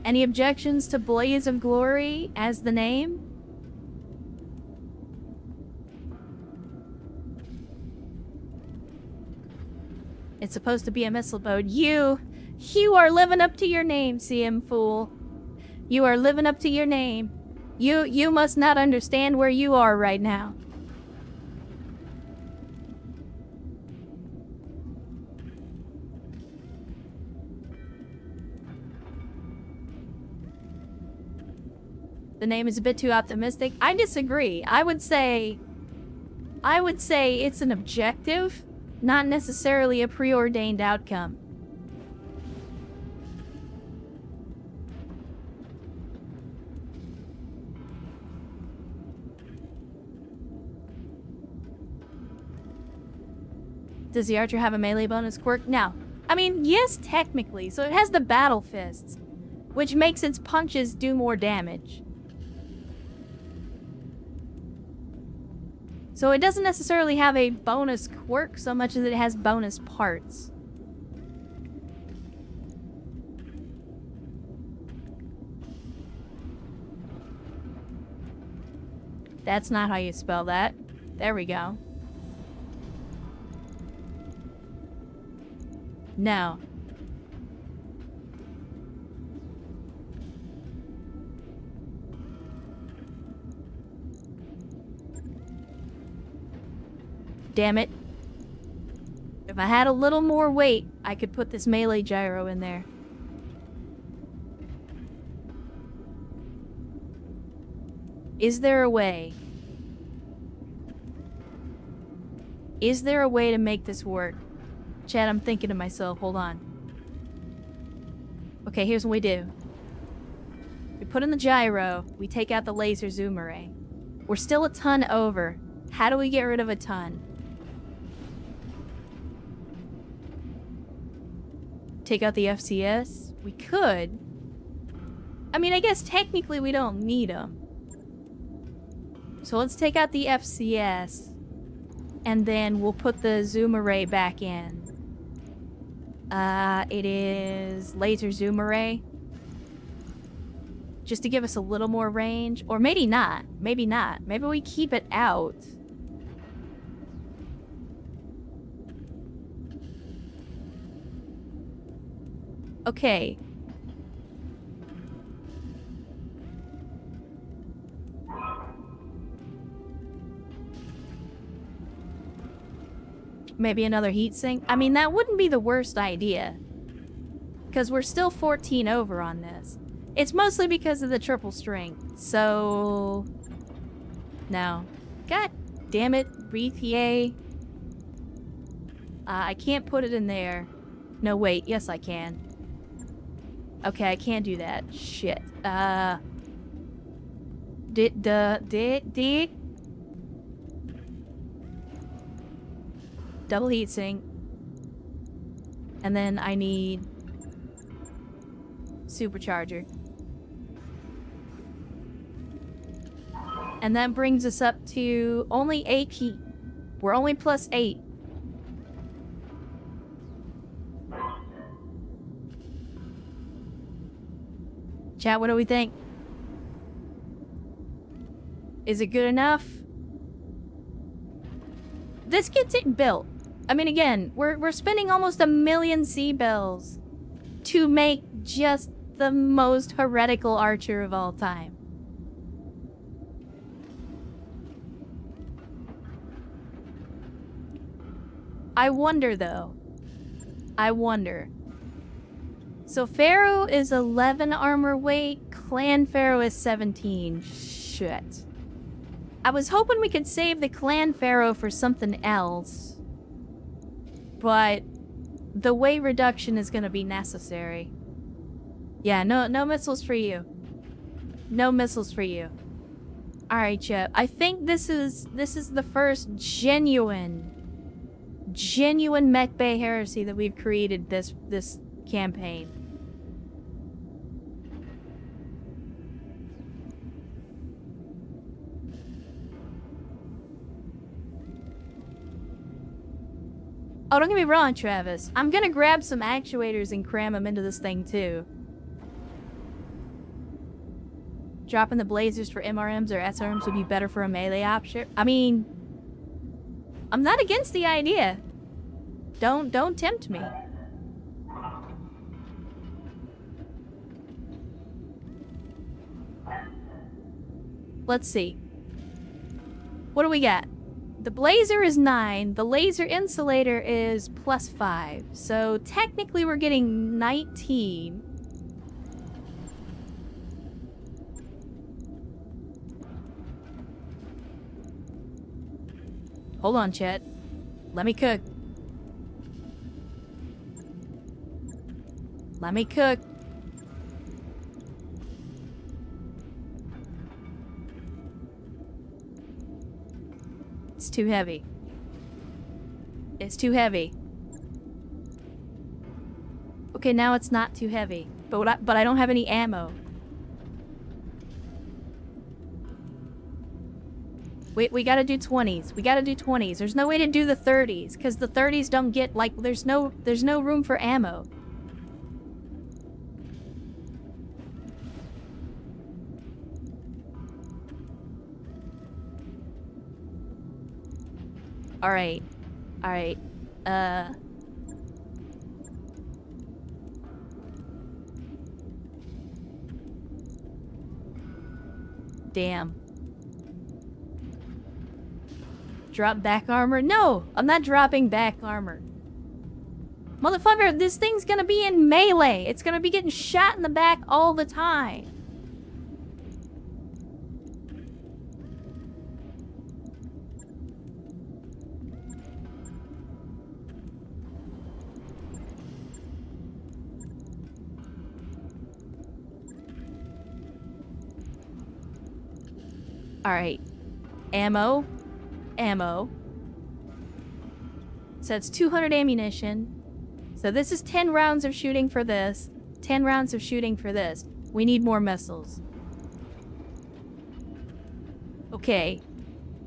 Any objections to Blaze of Glory as the name? It's supposed to be a missile boat. You are living up to your name, CM Fool. You are living up to your name. You must not understand where you are right now. The name is a bit too optimistic. I disagree. I would say it's an objective, not necessarily a preordained outcome. Does the archer have a melee bonus quirk? No. I mean, yes, technically. So it has the battle fists, which makes its punches do more damage. So it doesn't necessarily have a bonus quirk so much as it has bonus parts. That's not how you spell that. There we go. No. Damn it. If I had a little more weight, I could put this melee gyro in there. Is there a way? Is there a way to make this work? Chad, I'm thinking to myself, hold on. Okay, here's what we do. We put in the gyro, we take out the laser zoom array. We're still a ton over. How do we get rid of a ton? Take out the FCS? We could. I mean, I guess technically we don't need them. So let's take out the FCS, and then we'll put the zoom array back in. It is laser zoom array. Just to give us a little more range. Or maybe not. Maybe not. Maybe we keep it out. Okay. Maybe another heatsink? I mean, that wouldn't be the worst idea. Because we're still 14 over on this. It's mostly because of the triple string. So... no. God damn it, BTAU. I can't put it in there. No, wait. Yes, I can. Okay, I can't do that. Shit. Double heatsink. And then I need supercharger. And that brings us up to only 8 heat. We're only plus 8. Chat, what do we think? Is it good enough? This gets it built. I mean, again, we're spending almost 1 million C-bills to make just the most heretical archer of all time. I wonder, though. I wonder. So Pharaoh is 11 armor weight, Clan Pharaoh is 17. Shit. I was hoping we could save the Clan Pharaoh for something else. But the weight reduction is going to be necessary. Yeah, no missiles for you. No missiles for you. Alright, Chip. I think this is the first genuine mech bay heresy that we've created this campaign. Oh, don't get me wrong, Travis. I'm gonna grab some actuators and cram them into this thing, too. Dropping the blazers for MRMs or SRMs would be better for a melee option. I mean, I'm not against the idea. Don't tempt me. Let's see. What do we got? The blazer is 9. The laser insulator is plus 5. So technically we're getting 19. Hold on, Chet. Let me cook. Let me cook. It's too heavy. It's too heavy. Okay, now it's not too heavy. But I don't have any ammo. We gotta do 20s. We gotta do 20s. There's no way to do the 30s, because the 30s don't get, like, there's no room for ammo. Alright. Alright. Damn. Drop back armor? No! I'm not dropping back armor. Motherfucker, this thing's gonna be in melee. It's gonna be getting shot in the back all the time. Alright. Ammo. Ammo. So it's 200 ammunition. So this is 10 rounds of shooting for this. 10 rounds of shooting for this. We need more missiles. Okay.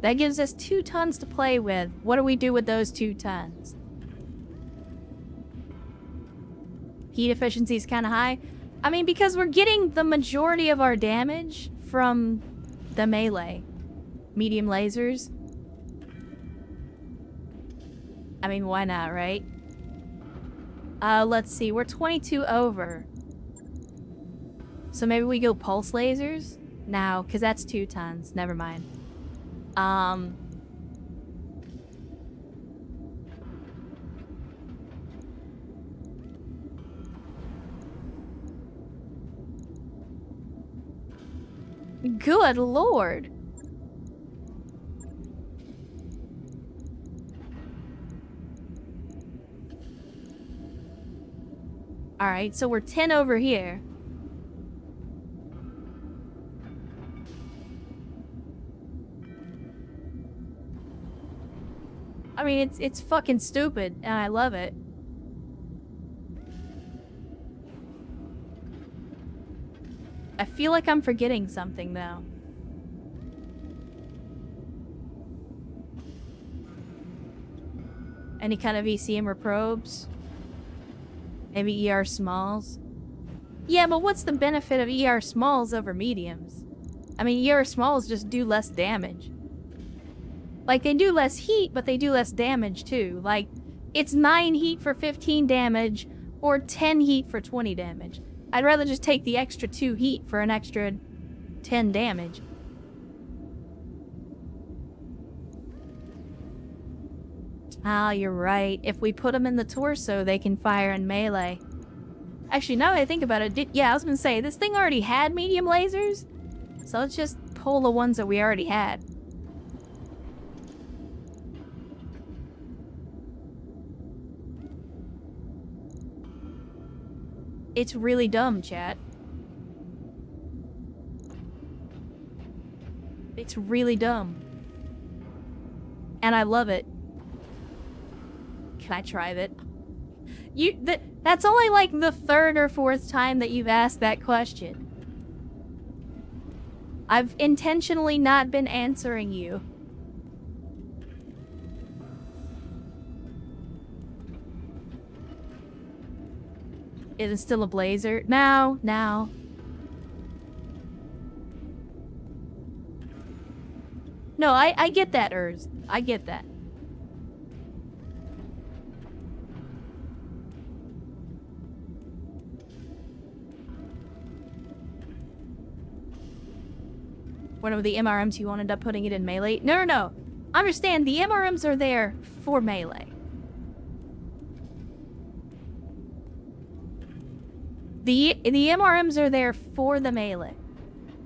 That gives us 2 tons to play with. What do we do with those 2 tons? Heat efficiency is kind of high. I mean, because we're getting the majority of our damage from the melee. Medium lasers. I mean, why not, right? Let's see. We're 22 over. So maybe we go pulse lasers? No, because that's 2 tons. Never mind. Good lord. Alright, so we're 10 over here. I mean, it's fucking stupid, and I love it. I feel like I'm forgetting something, though. Any kind of ECM or probes? Maybe ER smalls? Yeah, but what's the benefit of ER smalls over mediums? I mean, ER smalls just do less damage. Like, they do less heat, but they do less damage, too. Like, it's 9 heat for 15 damage, or 10 heat for 20 damage. I'd rather just take the extra 2 heat for an extra 10 damage. Ah, you're right. If we put them in the torso, they can fire in melee. Actually, now that I think about it, yeah, I was gonna say, this thing already had medium lasers, so let's just pull the ones that we already had. It's really dumb, chat. It's really dumb. And I love it. Can I try that? That's only like the 3rd or 4th time that you've asked that question. I've intentionally not been answering you. Is it still a blazer? No, no. No, I get that, Urs. I get that. One of the MRMs you won't end up putting it in melee? No, no, no. Understand, the MRMs are there for melee. The MRMs are there for the melee.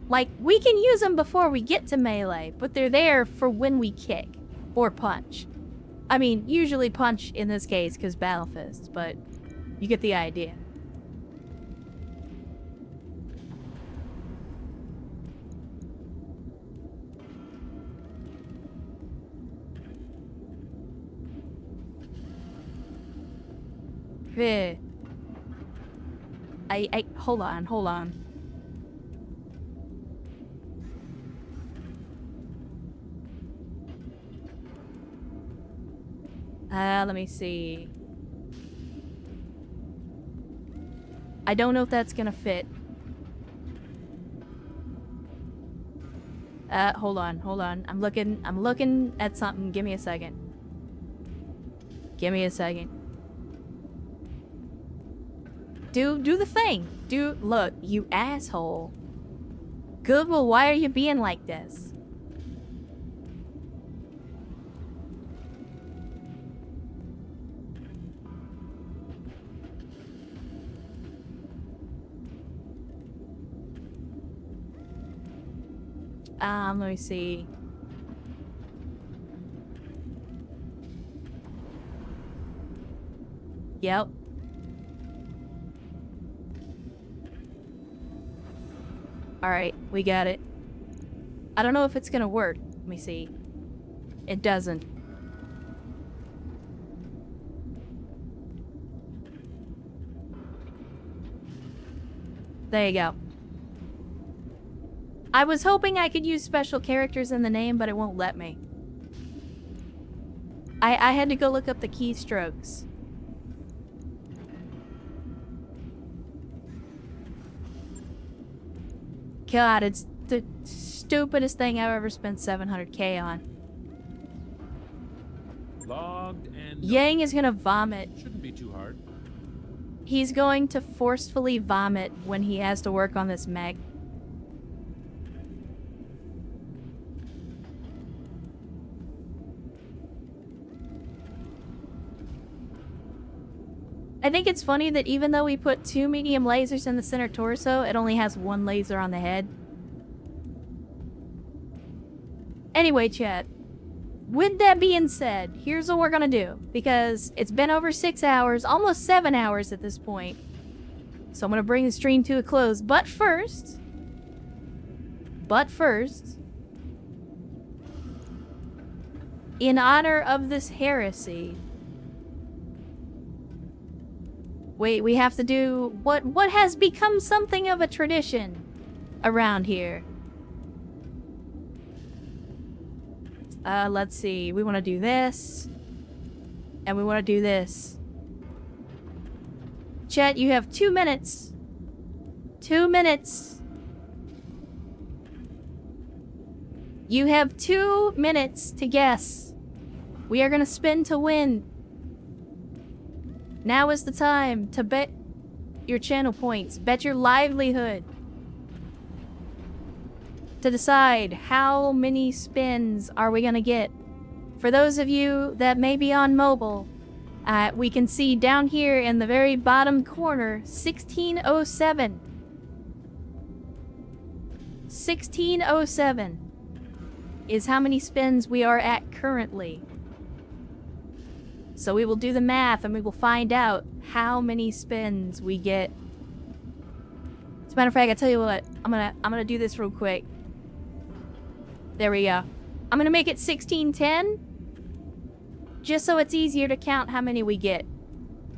Like, we can use them before we get to melee, but they're there for when we kick. Or punch. I mean, usually punch in this case, because Battle Fist, but you get the idea. Hold on. Let me see. I don't know if that's gonna fit. Hold on. I'm looking at something. Give me a second. Do the thing. Look, you asshole. Good, well, why are you being like this? Let me see. Yep. Alright, we got it. I don't know if it's gonna work. Let me see. It doesn't. There you go. I was hoping I could use special characters in the name, but it won't let me. I had to go look up the keystrokes. God, it's the stupidest thing I've ever spent 700k on. Logged and Yang is gonna vomit. shouldn't be too hard. He's going to forcefully vomit when he has to work on this mech. I think it's funny that even though we put 2 medium lasers in the center torso, it only has 1 laser on the head. Anyway, chat. With that being said, here's what we're gonna do. Because it's been over 6 hours, almost 7 hours at this point. So I'm gonna bring the stream to a close. But first... in honor of this heresy... Wait, we have to do what has become something of a tradition around here. Let's see. We want to do this. And we want to do this. Chat, you have 2 minutes. 2 minutes. You have 2 minutes to guess. We are going to spin to win. Now is the time to bet your channel points, bet your livelihood, to decide how many spins are we gonna get. For those of you that may be on mobile, we can see down here in the very bottom corner, 1607. 1607 is how many spins we are at currently. So we will do the math and we will find out how many spins we get. As a matter of fact, I tell you what, I'm gonna do this real quick. There we go. I'm gonna make it 1610, just so it's easier to count how many we get.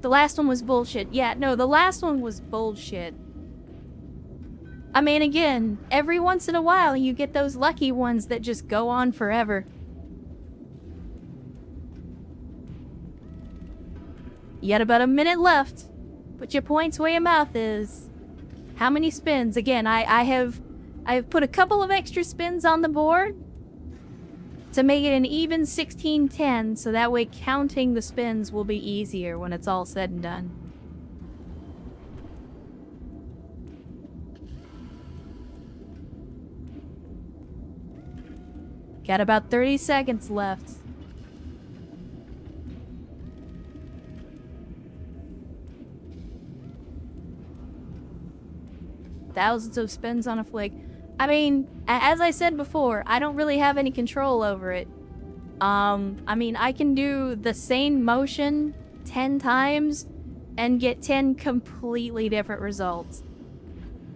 The last one was bullshit. Yeah, no, the last one was bullshit. I mean, again, every once in a while you get those lucky ones that just go on forever. You got about a minute left. Put your points where your mouth is. How many spins? Again, I have put a couple of extra spins on the board to make it an even 1610, so that way counting the spins will be easier when it's all said and done. Got about 30 seconds left. Thousands of spins on a flick. I mean, as I said before, I don't really have any control over it. I mean, I can do the same motion 10 times and get 10 completely different results.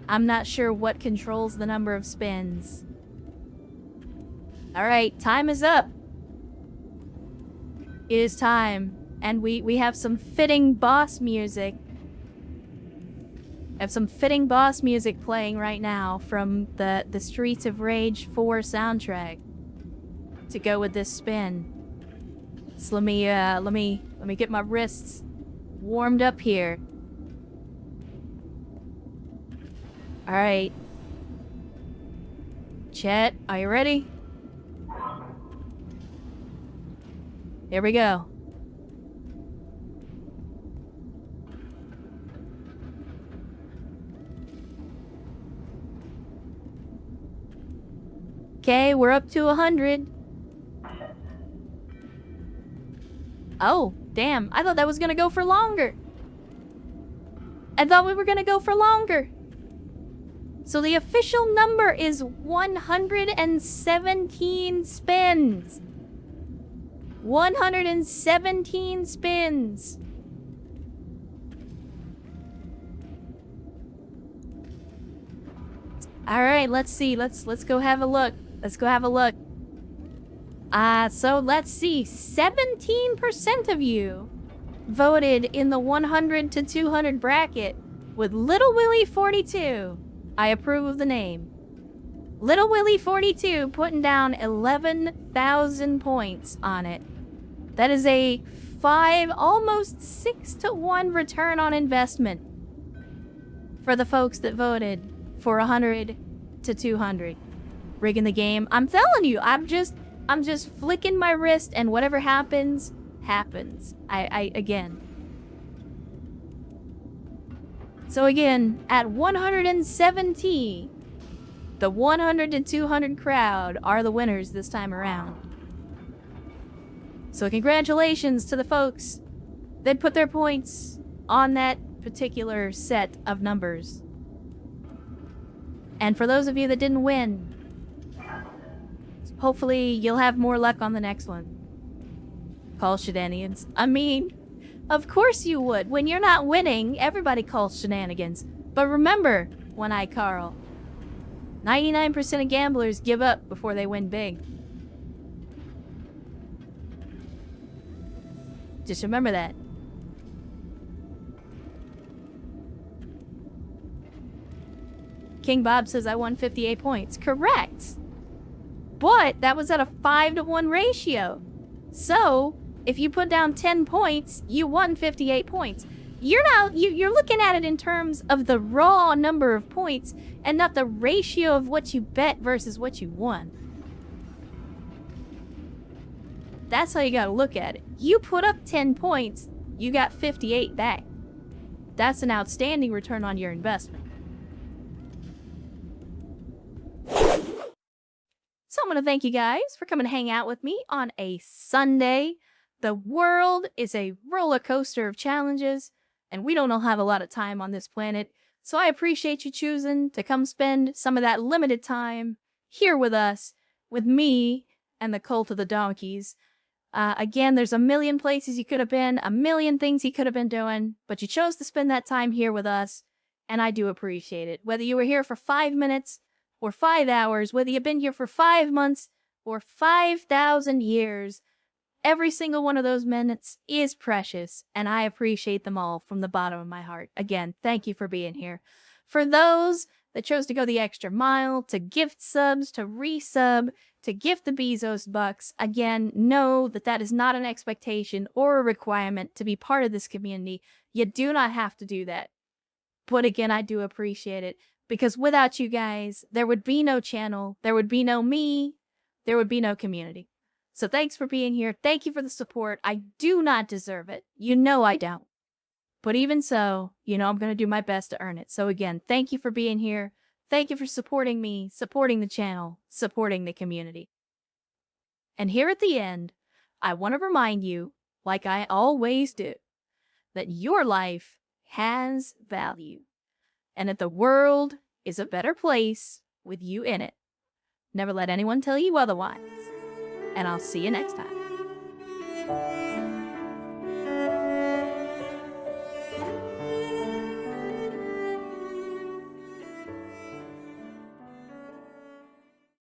I'm not sure what controls the number of spins. Alright, time is up. It is time. And we have some fitting boss music. I have some fitting boss music playing right now from the Streets of Rage 4 soundtrack to go with this spin. So let me get my wrists warmed up here. All right. Chet, are you ready? Here we go. Okay, we're up to 100. Oh, damn. I thought that was gonna go for longer. I thought we were gonna go for longer. So the official number is 117 spins. 117 spins. All right, let's see. Let's go have a look. Let's go have a look. So let's see. 17% of you voted in the 100 to 200 bracket with Little Willie 42. I approve of the name. Little Willie 42 putting down 11,000 points on it. That is a 5, almost 6-to-1 return on investment for the folks that voted for 100 to 200. Rigging the game. I'm telling you, I'm just flicking my wrist and whatever happens, happens. Again. So again, at 170, the 100 to 200 crowd are the winners this time around. So congratulations to the folks that put their points on that particular set of numbers. And for those of you that didn't win, hopefully you'll have more luck on the next one. Call shenanigans. I mean, of course you would. When you're not winning, everybody calls shenanigans. But remember, One-Eye Carl, 99% of gamblers give up before they win big. Just remember that. King Bob says I won 58 points. Correct. But that was at a 5-to-1 ratio. So, if you put down 10 points, you won 58 points. You're looking at it in terms of the raw number of points and not the ratio of what you bet versus what you won. That's how you gotta look at it. You put up 10 points, you got 58 back. That's an outstanding return on your investment. So I'm going to thank you guys for coming to hang out with me on a Sunday. The world is a roller coaster of challenges, and we don't all have a lot of time on this planet. So I appreciate you choosing to come spend some of that limited time here with us, with me and the Cult of the Donkeys. Again, there's a million places you could have been, a million things you could have been doing, but you chose to spend that time here with us, and I do appreciate it. Whether you were here for 5 minutes or 5 hours, whether you've been here for 5 months or 5,000 years, every single one of those minutes is precious, and I appreciate them all from the bottom of my heart. Again, thank you for being here. For those that chose to go the extra mile, to gift subs, to resub, to gift the Bezos bucks, again, know that that is not an expectation or a requirement to be part of this community. You do not have to do that. But again, I do appreciate it, because without you guys, there would be no channel, there would be no me, there would be no community. So thanks for being here. Thank you for the support. I do not deserve it. You know I don't. But even so, you know I'm going to do my best to earn it. So again, thank you for being here. Thank you for supporting me, supporting the channel, supporting the community. And here at the end, I want to remind you, like I always do, that your life has value, and that the world is a better place with you in it. Never let anyone tell you otherwise. And I'll see you next time.